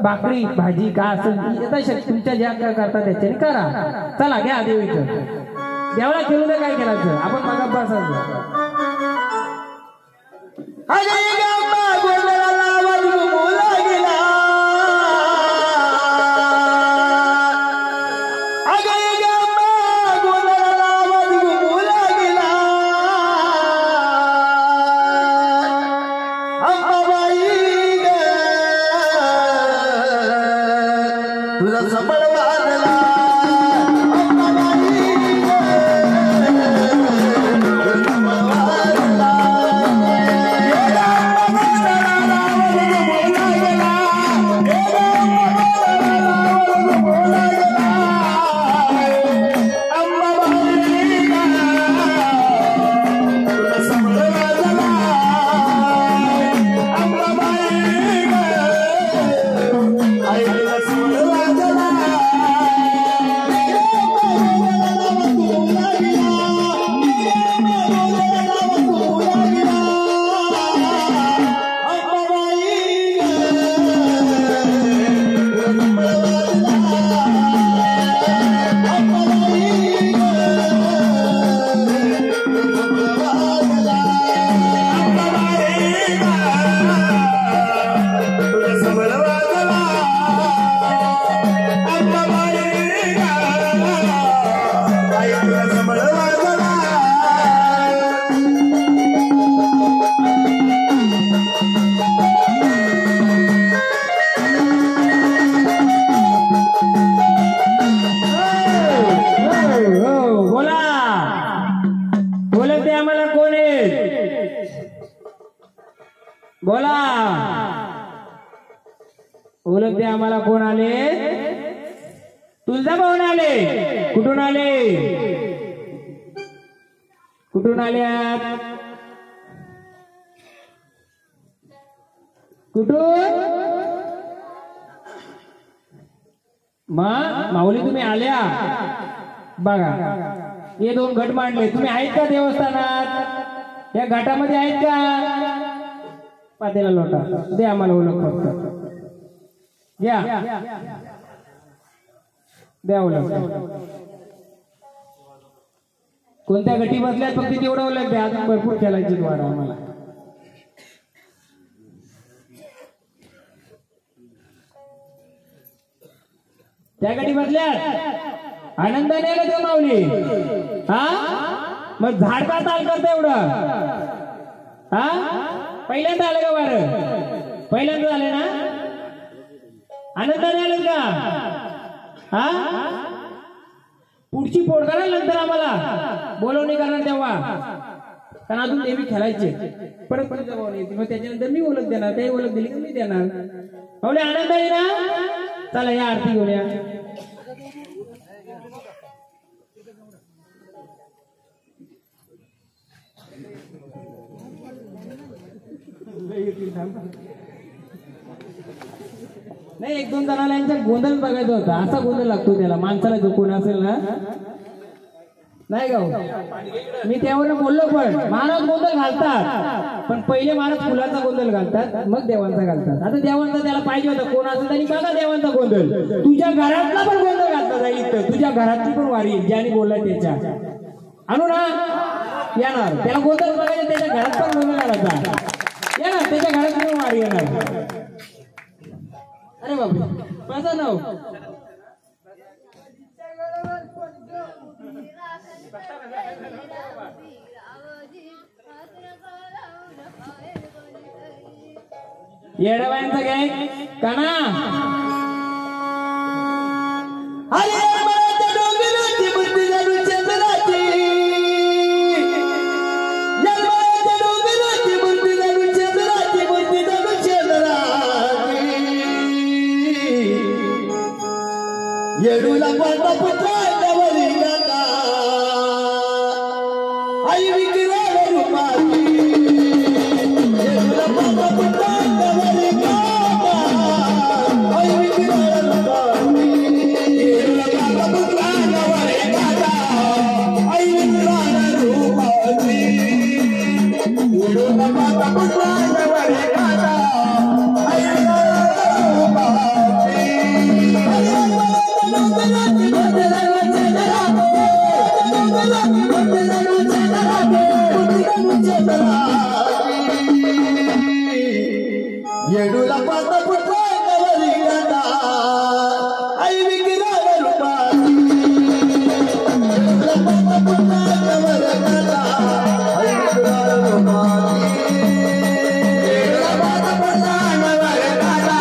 Speaker 2: भाकरी भाजी का असेल तुमच्या ज्या काय करता त्याच्याने करा. चला घ्या देवीचं. देवाला खेळू दे, काय करायचं आपण बघा बसायचं. बोला ओळखते आम्हाला कोण आले? तुळजाभवानी आले. कुठून आले? कुठून आल्यात? कुठून? माऊली तुम्ही आल्या बघा. हे 2 घट मांडले. तुम्ही आहेत का देवस्थानात? या घाटामध्ये आहेत का? पातेला लोटा दे आम्हाला ओळख फक्त. घ्या द्या ओळख. कोणत्या गटी बसल्यात फक्त तेवढं ओळख द्या. अजून भरपूर खेळायची वाढ आम्हाला. त्या गटी बसल्यात आनंदाने आलं ते माऊली. हा मग झाड का ताल करता एवढं? हा पहिल्यांदा आलं का वारं? पहिल्यांदा आले ना? आनंदाने आलं का? हा पुढची पोट करा नंतर आम्हाला बोलवणी करणार तेव्हा. कारण अजून देवी खेळायचे परत परत जाऊन येते मग त्याच्यानंतर मी ओळख देणार ते ओळख दिली की मी देणार पाहुणे आनंद आहे ना चला या आरती घेऊया नाही एक दोन जणांना यांचा गोंधळ बघायचा होता असा गोंधळ लागतो त्याला माणसाला जो कोण असेल ना नाही गाव मी त्यावर बोललो पण महाराज गोंधळ घालतात पण पहिले महाराज फुलाचा गोंधळ घालतात मग देवांचा घालतात आता देवांचा त्याला पाहिजे होता कोण असेल त्यांनी बघा देवांचा गोंधळ तुझ्या घरातला पण गोंधळ घालता जाईल इथं तुझ्या घरातली पण वारी ज्याने बोललाय त्याच्या आणू ना येणार त्याला गोंधळ बघायचं त्याच्या घरात पण गोंधळ घालायचा येणार त्याच्या घरात पण वारी येणार अरे बाबा माझं नाव येडवायांचा काय काना
Speaker 3: येडूला पाटा पुत्रावरी गाता आई विकिराला रुपाती येडूला पाटा पुत्रावरी गाता आई विकिराला रुपाती येडूला पाटा पुत्रावरी गाता आई विकिराला रुपाती येडूला पाटा पुत्रावरी गाता आई विकिराला रुपाती येडूला पाता पुत्रावरी गाता आई विकिराला रुपाती येडूला पाता पुत्रावरी गाता आई विकिराला रुपाती येडूला पाता पुत्रावरी गाता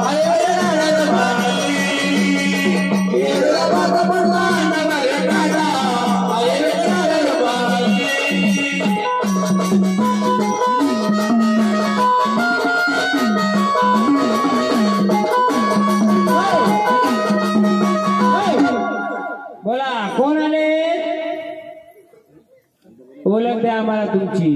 Speaker 3: आई विकिराला रुपाती येडूला पाता पुत्रावरी गाता आई विकिराला रुपाती
Speaker 2: बोला कोण आले ओळख द्या आम्हाला तुमची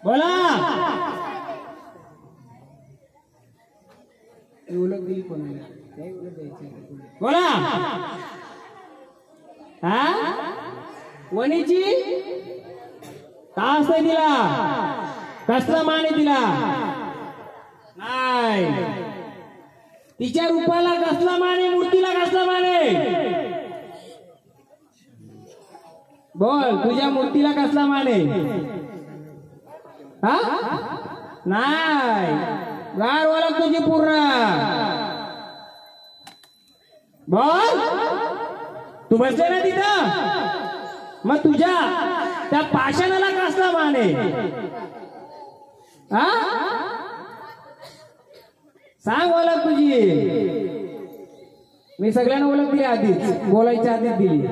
Speaker 2: बोला ओळख दिली कोण बोला हा वणीची तास नाही दिला कसला माने दिला नाही तिच्या रूपाला कसला माने मूर्तीला कसला माने बोल तुझ्या मूर्तीला कसला माने हा नाही गार ओळख तुझी पूर्ण बोल तू बसले ना तिथं मग तुझ्या त्या पाषाणाला कसला माने हा सांग ओळख तुझी मी सगळ्यांना ओळख दिली आधीच बोलायच्या आधीच दिली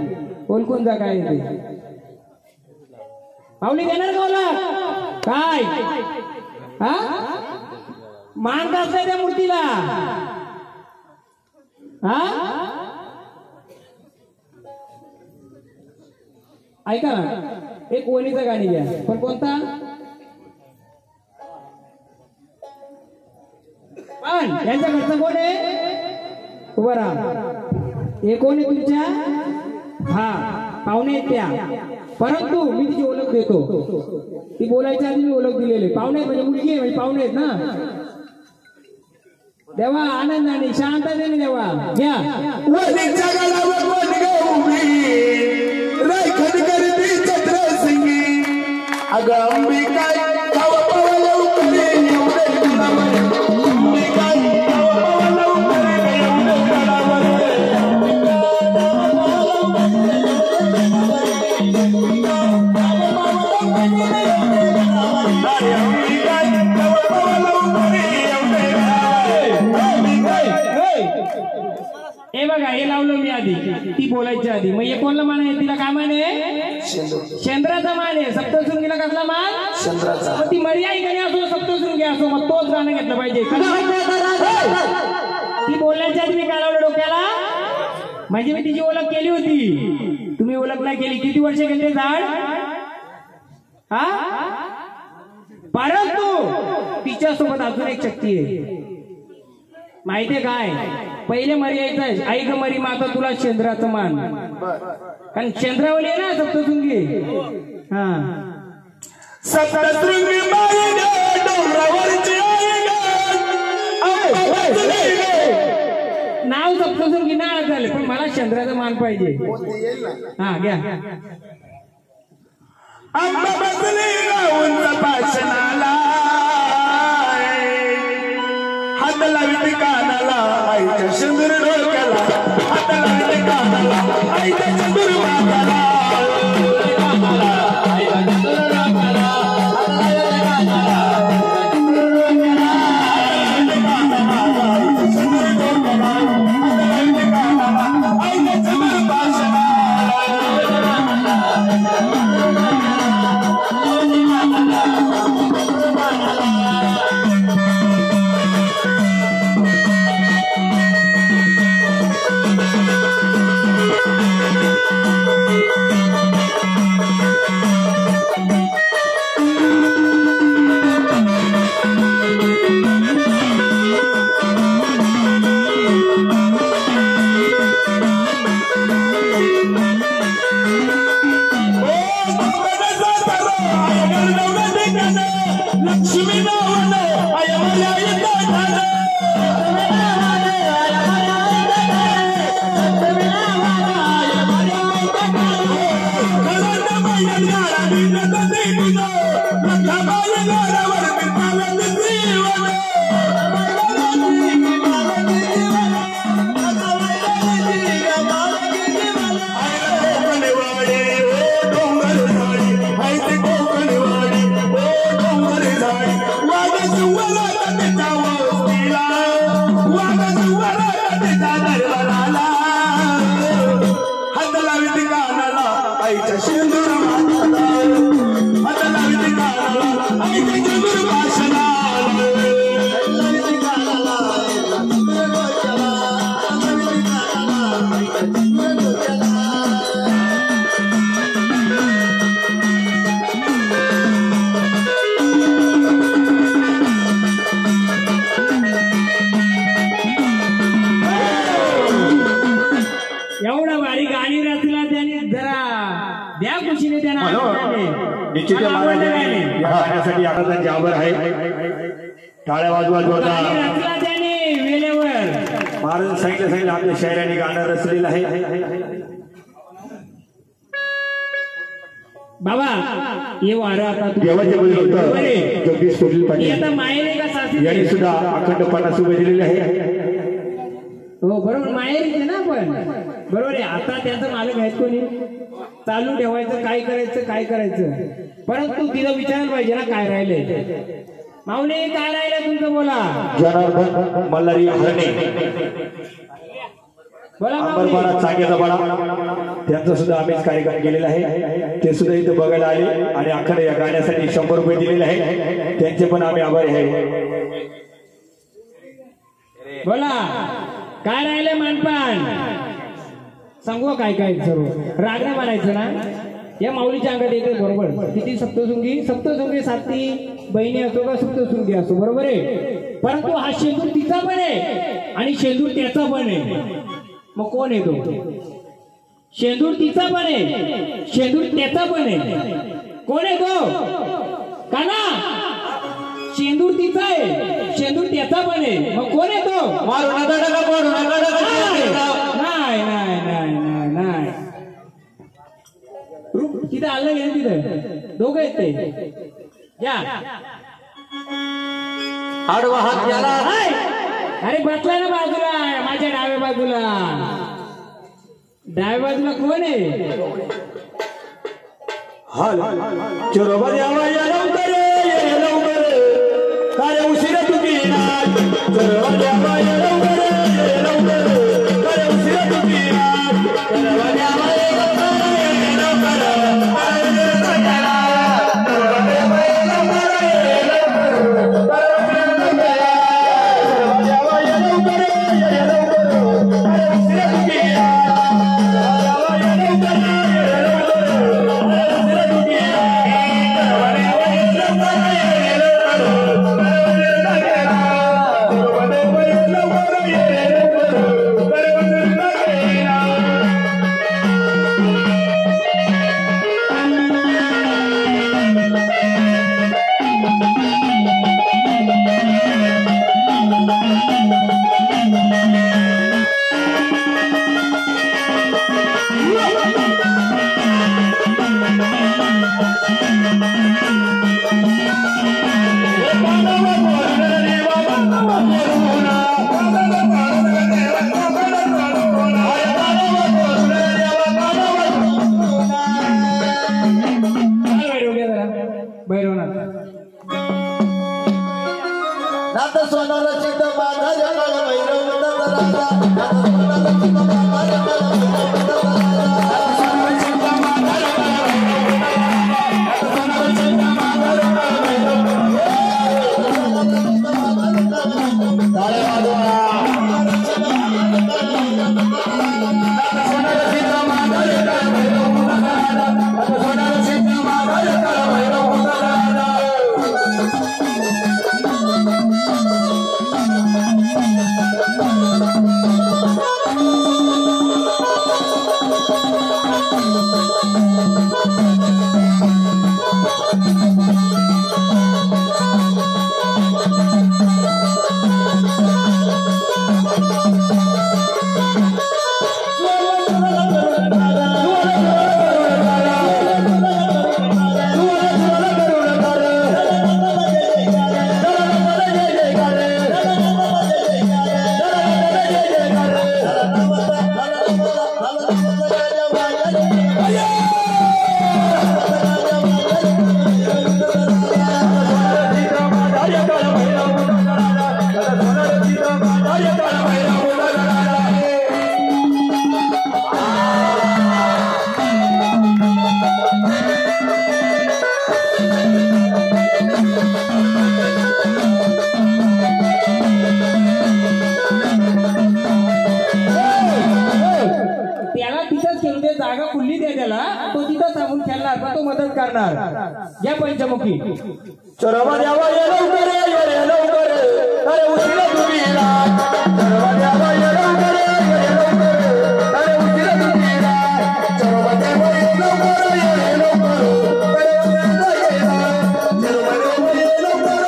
Speaker 2: ओळखून जा काय ते पावली देणार का ओळख काय हा मान कसलाय त्या मूर्तीला हा ऐका ना एक वणीचं गाणी घ्या पण कोणता पण यांच्या घरचं कोण आहे उभं राहा हे कोण आहे तुमच्या हा पाहुणे आहेत त्या परंतु मी तिची ओळख देतो ती बोलायच्या आधी मी ओळख दिलेली पाहुणे म्हणजे मुलगी आहे म्हणजे पाहुणे आहेत ना देवा आनंदाने शांततेने देवा घ्या
Speaker 3: वणीच्या गळावर वणगी उभी रायखड करती चंद्रसिंगी अगं अंबिका गाव पावलं उतरे एवढे गडावर अंबिका गाव पावलं उतरे एवढे गडावर अंबिका गाव पावलं उतरे एवढे गडावर
Speaker 2: हे बघा हे लावलं मी आधी ती बोलायच्या आधी मग हे कोणला मान आहे तिला काय मान आहे चंद्राचा मान आहे सप्तशृंगीला कसला मान
Speaker 3: चंद्राचा
Speaker 2: मग ती मर्याई गणी असो सप्तशृंगी असो मग तोच गाणं घेतलं पाहिजे ती बोलण्याच्या आधी मी काय लावलं डोक्याला म्हणजे मी तिची ओळख केली होती तुम्ही ओळख नाही केली किती वर्ष गेले झाड हा परंतु तिच्यासोबत अजून एक शक्ती आहे माहितीये काय पहिले मरी यायचं आई ग मरी माता तुला चंद्राचं मान कारण चंद्रावली आहे ना सप्तशृंगी हा
Speaker 1: सप्तशृंगी बाई ग डोंगरावरची आई ग
Speaker 2: नाव सप्तशृंगी नाव झालं पण मला चंद्राचं मान पाहिजे हा घ्या
Speaker 1: आंबा बसली उंच पाषणाला हात लावली कानाला आईच्या सिंदूर डोक्याला हात लावली कानाला आईच्या सिंदूर मागाला टाळ्या वाजवा महाराज सांगितलं आपल्या शायराने गाणं रचलेलं आहे
Speaker 2: बाबा हे वारं आता
Speaker 1: देवाचे जगदीश पाटील पाटील यांनी सुद्धा अखंड 50 उभे दिलेले आहे
Speaker 2: हो बरोबर माहेरीचे ना पण बरोबर आहे आता त्यांचं मालक आहेत कोणी चालू ठेवायचं काय करायचं परंतु तिला विचारायला पाहिजे ना काय राहिले माऊली काय राहिलं तुमचं बोला
Speaker 1: जनार्दन मल्हारी हरणे
Speaker 2: बोला
Speaker 1: चांगेचा बडा त्यांचा सुद्धा आम्हीच कार्यक्रम केलेला आहे ते सुद्धा इथे बघायला आले आणि अखंड या गाण्यासाठी 100 रुपये दिलेले आहे त्यांचे पण आम्ही आभारी आहे
Speaker 2: बोला काय राहिले मानपान सांगू काय सर्व रागणे मानायचं ना या माऊलीच्या अंगात येते बरोबर किती सप्तशृंगी साती बहिणी असो का सप्तशृंगी असो बरोबर आहे परंतु हा शेंदूर तिचा पण आहे आणि शेंदूर त्याचा पण आहे मग कोण आहे तो शेंदूर तिचा पण आहे शेंदूर त्याचा पण आहे कोण आहे तो का ना शेंदूर तिचा आहे शेंदूर त्याचा पण आहे मग कोण आहे तो नाही तिथे आलं गेलं तिथे दोघं आहेत ते या
Speaker 3: आडवा हात गेला
Speaker 2: अरे बसला ना बाजूला माझ्या डाव्या बाजूला कोण आहे
Speaker 1: चोरोबा द्यावा या लवकर काय उशिरा तुझी चोरोबा द्यावा या लवकर काय
Speaker 2: जागा खुली द्या त्याला, तो तिथं थांबून खेळणार पण तो मदत करणार. या पंचमुखी
Speaker 1: चरवा द्यावा ये लवकर ये लवकर अरे उशिरा तुम्ही चरवा द्यावा ये लवकर ये लवकर अरे उशिरा तुम्ही चरवा द्यावा ये लवकर ये लवकर अरे उशिरा चरवा द्यावा ये लवकर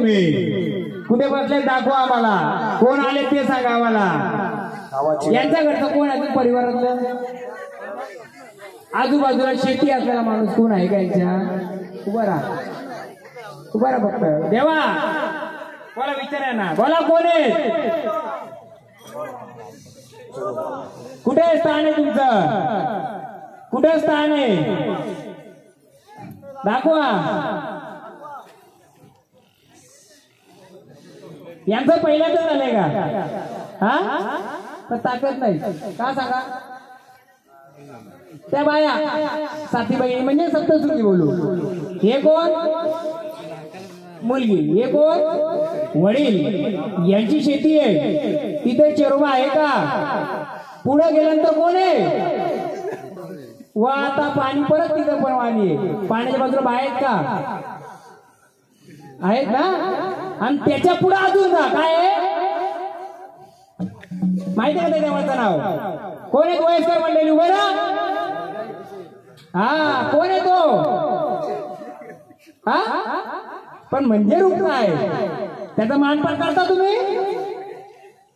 Speaker 1: ये
Speaker 2: कुठे बसले दाखवा आम्हाला, कोण आले ते सांगा आम्हाला. यांच्या घरचं कोण आहे परिवारातलं? आजूबाजूला शेती असलेला माणूस कोण आहे का यांच्या? उभा राहा फक्त. देवा बोला, विचारा ना, बोला कोण आहे? कुठे स्थान आहे तुमचं? कुठे स्थान आहे दाखवा. यांचं पहिल्यांदा झालंय का? हा तर ताकद नाही का सांगा? त्या बाया साथी बहिणी म्हणजे सप्तशृंगी बोलू. हे कोण? मुलगी. हे कोण? वडील. यांची शेती आहे. तिथे चेरोबा आहे का? पुढे गेल्यानंतर कोण आहे? व आता पाणी परत तिथं पण पाणी आहे. पाण्याच्या बाजूला बाया आहेत का? आहेत ना. आणि त्याच्या पुढे अजून का काय माहिती आहे का? त्या देवाचं नाव कोण आहे? वयस्कर मंडळी उभं ना. हा कोण आहे तो? हा पण म्हणजे रूप काय? त्याचा मानपान करता तुम्ही?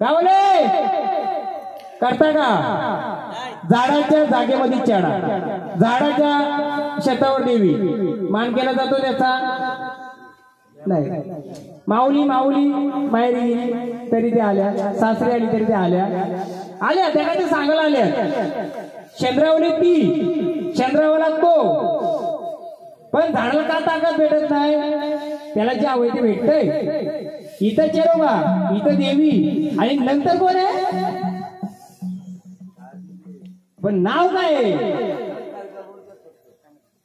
Speaker 2: गावले करता का? झाडाच्या जागेमध्ये चढा, झाडाच्या शेतावर देवी मान केला जातो त्याचा नाही. माऊली माहेरी गेली तरी ते आल्या, सासरी आली तरी ते आल्या त्या काय ते सांगायला आल्या. चंद्रावली ती, चंद्रावला तो. पण झाडाला का ताकद भेटत नाही? त्याला जे हवंय ते भेटतंय. इथं चेरोबा, इथं देवी आणि नंतर कोण आहे? पण नाव काय आहे?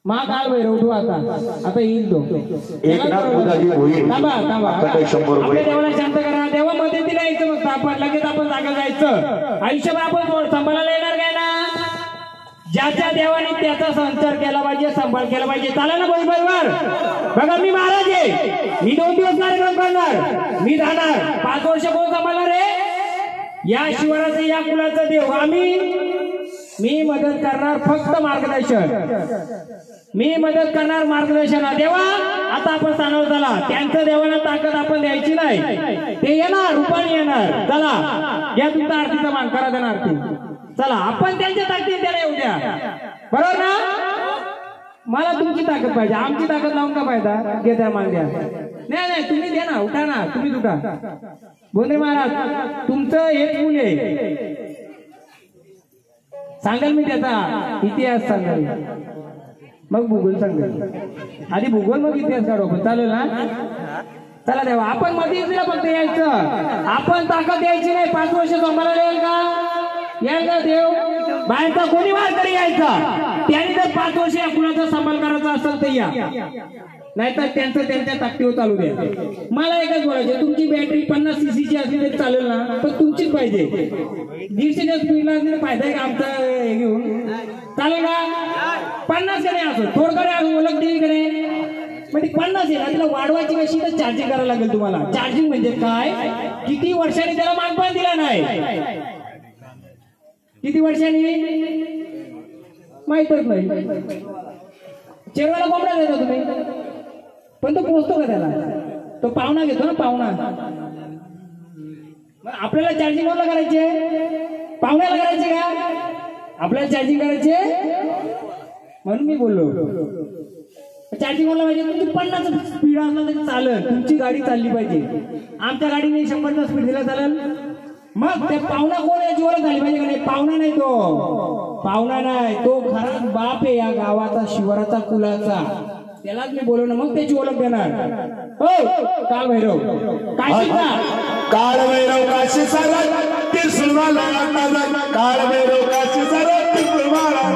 Speaker 2: महाकाळ भैरव. उठू आता येईल तो. आपल्या देवाला शांत करा. देवा मदतीला यायचं मग आपण लगेच आपण जागा जायचं. आयुष्यभर आपण सांभाळायला येणार काय ना? ज्याच्या देवाने त्याचा संचार केला पाहिजे, सांभाळ केला पाहिजे. चालेल ना बरोबर? बघा मी महाराज आहे, मी 2 दिवस कार्यक्रम करणार, मी जाणार. 5 वर्ष कोण सांभाळणार आहे? या शिवाराचं, या कुलाचं देव मी मदत करणार, फक्त मार्गदर्शन. मी मदत करणार, मार्गदर्शन. देवा आता आपण स्थानावर झाला, त्यांचं देवाला ताकद आपण द्यायची नाही. ते येणार, रूपाने येणार. चला या तुमचा आरतीचा मान करा, देणार आरती. चला आपण त्यांच्या ताकदीने त्याला येऊ द्या. बरोबर ना? मला तुमची ताकद पाहिजे, आमची ताकद लावून का फायदा? घे त्या मान द्या. नाही तुम्ही द्या ना, उठा ना, तुम्हीच उठा. बोंद्रे महाराज तुमचं हेच मूल आहे. सांगाल मी त्याचा इतिहास सांगाल, मग भूगोल सांगेल. आधी भूगोल मग इतिहास काढू आपण. चालेल ना? चला देवा आपण मदतीला फक्त यायचं, आपण ताकद द्यायची नाही. 5 वर्ष सांभाळायला येईल का देव? बाहेरचा कोणी वारकरी यायचा, त्याने जर 5 वर्ष या कुणाचा सांभाळ करायचा असेल तर या, नाहीतर त्यांचं त्यांच्या ताकदीवर चालू द्या. मला एकच बोलायचं, तुमची बॅटरी 50 cc ची असली तरी चालेल ना, पण तुमचीच पाहिजे. 150च्या स्पीडला असली फायदा आहे का आमचा? हे घेऊन चालेल का? 50 कडे असो, थोडकडे असो, ओळख देवी कडे, म्हणजे 50 आहे ना, तिला वाढवायची कशी? तर चार्जिंग करायला लागेल तुम्हाला. चार्जिंग म्हणजे काय? किती वर्षांनी त्याला मानपान दिला नाही, किती वर्षांनी माहितच नाही. चेरवाला कोंबडा देता तुम्ही, पण तो पोहोचतो का त्याला? तो पाहुणा घेतो ना, पाहुणा. आपल्याला चार्जिंग कोणाला करायचे? पाहुण्याला करायचे का? आपल्याला चार्जिंग करायचे. म्हणून मी बोललो चार्जिंग कोणाला पाहिजे? तुमची 50 स्पीड असला तरी चालेल, तुमची गाडी चालली पाहिजे. आमच्या गाडीने 100चा स्पीड दिला चालेल. मग ते पाहुणा कोण याची ओळख झाली पाहिजे का नाही? पाहुणा नाही तो, पाहुणा नाही तो खरा बाप आहे या गावाचा, शिवाराचा, कुलाचा. त्यालाच मी बोलवणं, मग त्याची ओळख देणार. हो काळ भैरव काशीचा,
Speaker 1: काळ भैरव काशी सारा त्रिशूलवाला, काळ भैरव काशी सारा त्रिशूलवाला.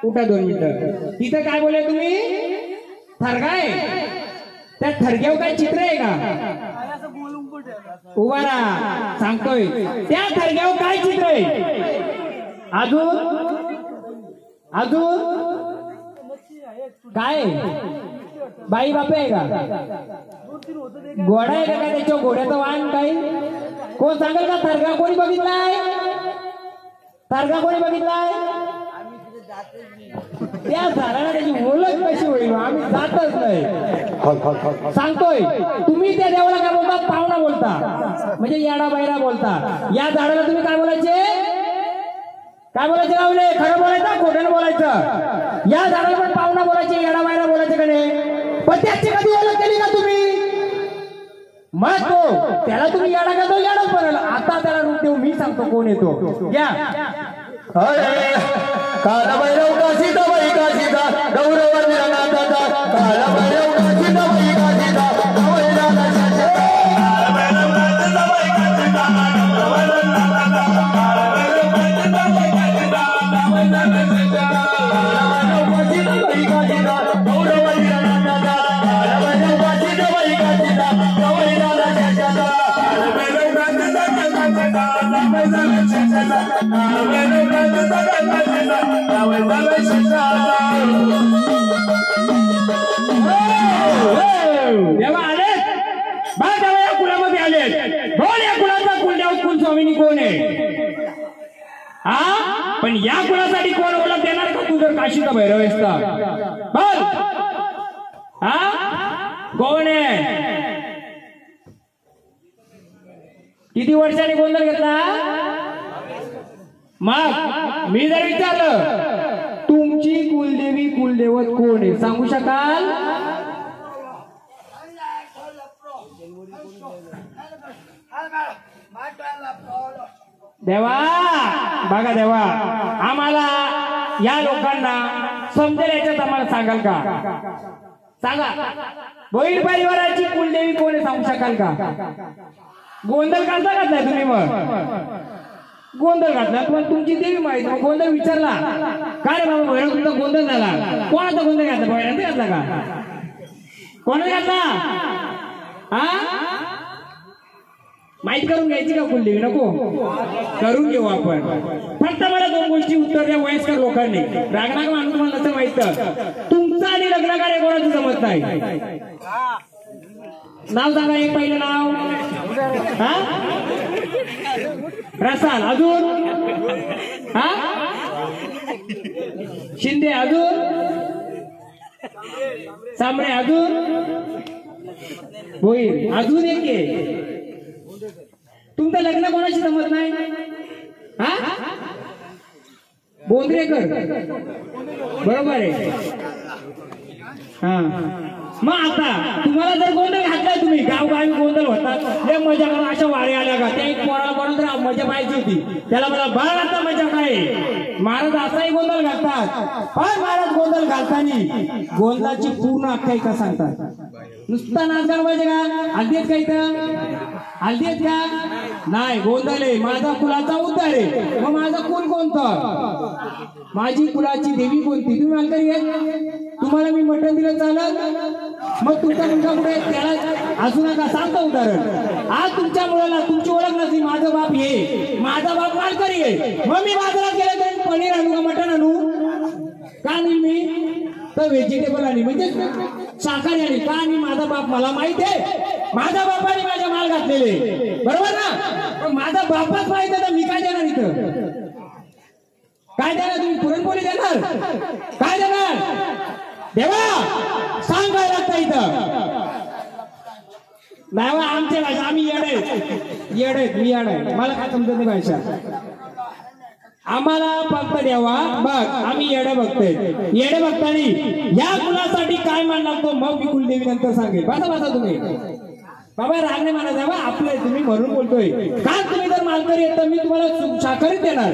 Speaker 2: उठा 2 मिनिटं. तिथं काय बोलले तुम्ही? थरगा आहे, त्या थरग्यावर काय चित्र आहे का? उभा राहा, सांगतोय. त्या थरग्यावर काय चित्र आहे? अजून काय? बाई बापे आहे का? घोडा आहे का? त्याच्या घोड्याचं वाहन काही कोण सांगेल का? थरगा कोणी बघितलाय? थरगा कोणी बघितलाय? त्या झाडाला त्याची ओळख कशी होईल? आम्ही जातच नाही. सांगतोय तुम्ही त्या देवाला काय बोलता? पाहुणा बोलता, म्हणजे येडा बैरा बोलता. या झाडाला तुम्ही काय बोलायचे? काय बोलायचे रावले? खरं बोलायचं, खोटं बोलायचं. या झाडाला पण पाहुणा बोलायचे, येडा बैरा बोलायचे का नाही? पण त्याची कधी ओळख केली का तुम्ही? मग तो त्याला तुम्ही येडा का? तो येडाच बोलायला. आता त्याला रूप देऊ, मी सांगतो कोण येतो. या
Speaker 1: काला भैरव काशीचा बाई काशीचा गौरव निरनाथाचा, काला भैरव काशीचा बाई काशीचा गौरवाला शाश्वता. काला भैरव काशीचा बाई काशीचा गौरव निरनाथाचा, काला भैरव काशीचा बाई काशीचा गौरवाला शाश्वता. काला भैरव काशीचा बाई काशीचा गौरव निरनाथाचा, काला भैरव काशीचा बाई काशीचा गौरवाला शाश्वता. काला भैरव काशीचा काशीचा गौरवाला शाश्वता, काला भैरव काशीचा
Speaker 2: देवा आले बा, देवा या कुलामध्ये आले. बोल या कुलाचा कुलदेव कुलस्वामिनी कोण आहे? हा या कुणासाठी कोण ओळख देणार का तू जर काशीचा भैरव आहेस तर बोल हा कोण आहे किती वर्षांनी गोंधळ घेतला मग मी जर विचारलं तुमची कुलदेवी कुलदैवत कोण आहे सांगू शकाल देवा बघा देवा आम्हाला या लोकांना समजेल याच्यात आम्हाला सांगाल का सांगा बैल परिवाराची कुलदेवी कोण आहे सांगू शकाल का गोंधळ कसा घातलाय तुम्ही मग गोंधळ घातला तुम्हाला तुमची देवी माहिती मग गोंधळ विचारला काय रे बाबा भैरव तुमचा गोंधळ झाला कोणाचा गोंधळ घातला भैरांचा घातला का कोणाचा घातला हा माहिती करून घ्यायची का कुलदेवी नको करून घेऊ आपण फक्त मला दोन गोष्टी उत्तर द्या वयस्कर लोकांनी रागनाग माणूस मला असं माहित तुमचं आणि लग्न कार्य कोणाचं जमत नाही नाव सांगा एक पहिलं नाव हा रसाल अजून हा शिंदे अजून सामरे अजून होईल अजून एक आहे तुमचं लग्न कोणाशी जमत नाही हा बोंद्रेकर बरोबर आहे हा मग आता तुम्हाला जर गोंधळ घातलाय तुम्ही गावगावी गोंधळ होतात लय मजा करून अशा वारे आल्या का त्या एक पोराला कोणाला मजा पाहिजे होती त्याला मला बाळ आता मजा काय महाराज असाही गोंधळ घालतात पण महाराज गोंधळ घालताना गोंधळाची पूर्ण आख्यायिका सांगतात नुसता नाच गाणं पाहिजे का हल्दी आहेत का इथं हल्दी आहेत का नाही गोंधळ आहे माझा कुलाचा उद्धार आहे मग माझा कुल कोणतं माझी कुलाची देवी कोणती तुम्ही मालकरी आहेत तुम्हाला मी मटण दिलं चालत मग तुमचा मुलगा कुठे त्याला असू नका सांगता उदाहरण आज तुमच्या मुलाला तुमची ओळख नसली माझा बाप हे माझा बाप मालकरी आहे मग मी बाजारात गेले तर पनीर आणू का मटण आणू का नाही मी तर व्हेजिटेबल आणि म्हणजे शाकाहारी आणि का आणि माझा बाप मला माहित आहे माझ्या बापाने माझ्या माल घातलेले बरोबर ना पण माझा बापच माहित आहे तर मी काय देणार इथं काय देणार तुम्ही पुरणपोळी देणार काय देणार देवा सांग काय लागतं इथं नाही आमच्या भाषा आम्ही येडे मी येडे मला काय समजत नाही भाषा आम्हाला फक्त देवा बघ आम्ही येडे बघताना या कुलासाठी काय मान लागतो मग मी कुलदेवी नंतर सांगेल बसा तुम्ही बाबा राग नाही माना जावा आपलं तुम्ही म्हणून बोलतोय का तुम्ही जर मालकरी येत तर मी तुम्हाला शाकाहारी देणार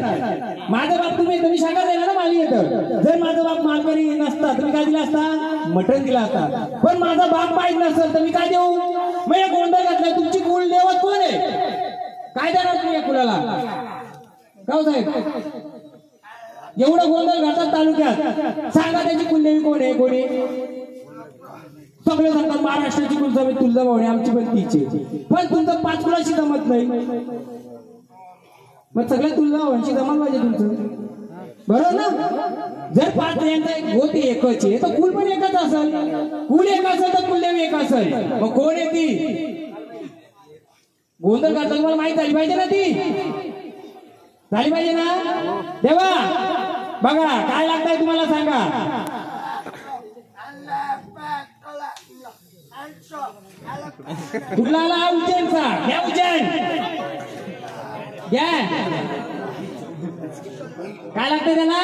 Speaker 2: माझा बाप तुम्ही शाखा देणार ना माली येतं जर माझा बाप मालकरी नसता तुम्ही काय दिला असता मटण दिला असता पण माझा बाप माहीत नसेल तर मी काय देऊ मग या गोंधळ घातलाय तुमची कुलदेवत कोण आहे काय देणार तुम्ही या कुलाला का साहेब एवढं गोंधळ घालतात तालुक्यात सांगा त्याची कुलदेवी कोण आहे कोणी सगळे सांगतात महाराष्ट्राची कुलदेवी तुळजाभवानी आमची पण तीच पण तुमचं 5 कुलाशी जमत नाही मग सगळ्या तुळजाभवानीशी जमत पाहिजे तुमचं बरोबर ना जर 5 यांचा एक होती एकच आहे तर कुल पण एकच असेल कुल एक असेल तर कुलदेवी एक असेल मग कोण आहे ती गोंधळ घालताना मला माहित झाली पाहिजे ना ती झाली पाहिजे ना देवा बघा काय लागतंय तुम्हाला सांगा कुठला आला उज्जैनचा घ्या उज्जैन घ्या काय लागतंय त्याला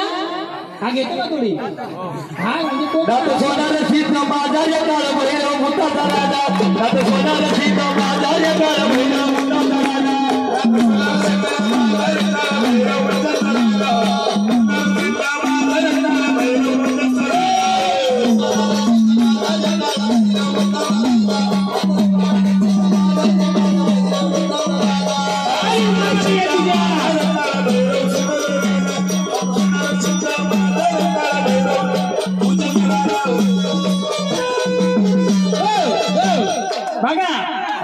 Speaker 2: हा घेतो का थोडी हा म्हणजे तो
Speaker 3: सोनार सीता माझा काळ भैरव मुताचा राजा सोनार सीता माझा काळ भैरव मुताचा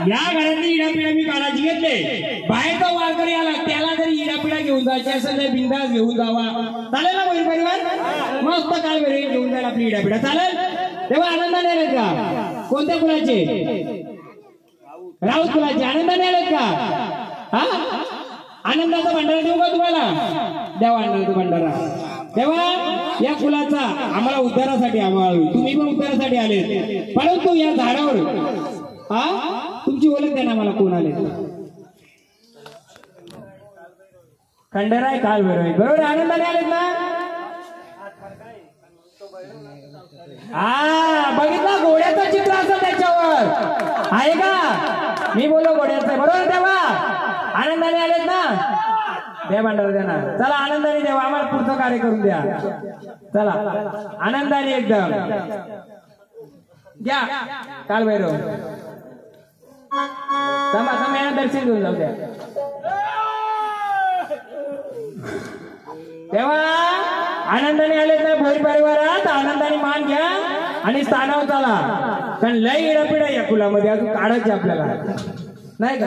Speaker 2: या घरातली इडापिडा मी काढायची घेतले बाहेरचा वारकरी आला त्याला जरी इडापिडा घेऊन जायची असेल तर बिंदास घेऊन जावा चालेल ना बैल परिवार मस्त काय बरे घेऊन जाईल आपली इडापिडा चालेल तेव्हा आनंदाने आलेत का कोणत्या कुलाचे राऊत कुलाचे आनंदाने आलेत का हा आनंदाचा भंडारा देऊ का तुम्हाला? द्यावा आनंदाचा भंडारा. तेव्हा या फुलाचा आम्हाला उद्धारासाठी आम्हाला, तुम्ही पण उद्धारासाठी आले, परंतु या झाडावर तुमची ओळख द्या ना मला, कोण आले? खंडराय काल बरोबर बरोबर आनंदाने आलेत ना? बघितलं घोड्याचं चित्र असं त्याच्यावर आहे का? मी बोलो घोड्याचं बरोबर. तेव्हा आनंदाने आलेत ना? द्या भंडारा द्या ना. चला आनंदाने द्या, आम्हाला पुढचं कार्य करून द्या. चला आनंदाने एकदम घ्या. काल भैरव यांना दर्शन घेऊन जाऊ द्या. तेव्हा आनंदाने आले तर भोई परिवारात आनंदाने मान घ्या आणि स्थानावर चला, कारण लय इडापिडा या फुलामध्ये अजून काढायचे आपल्याला, नाही का?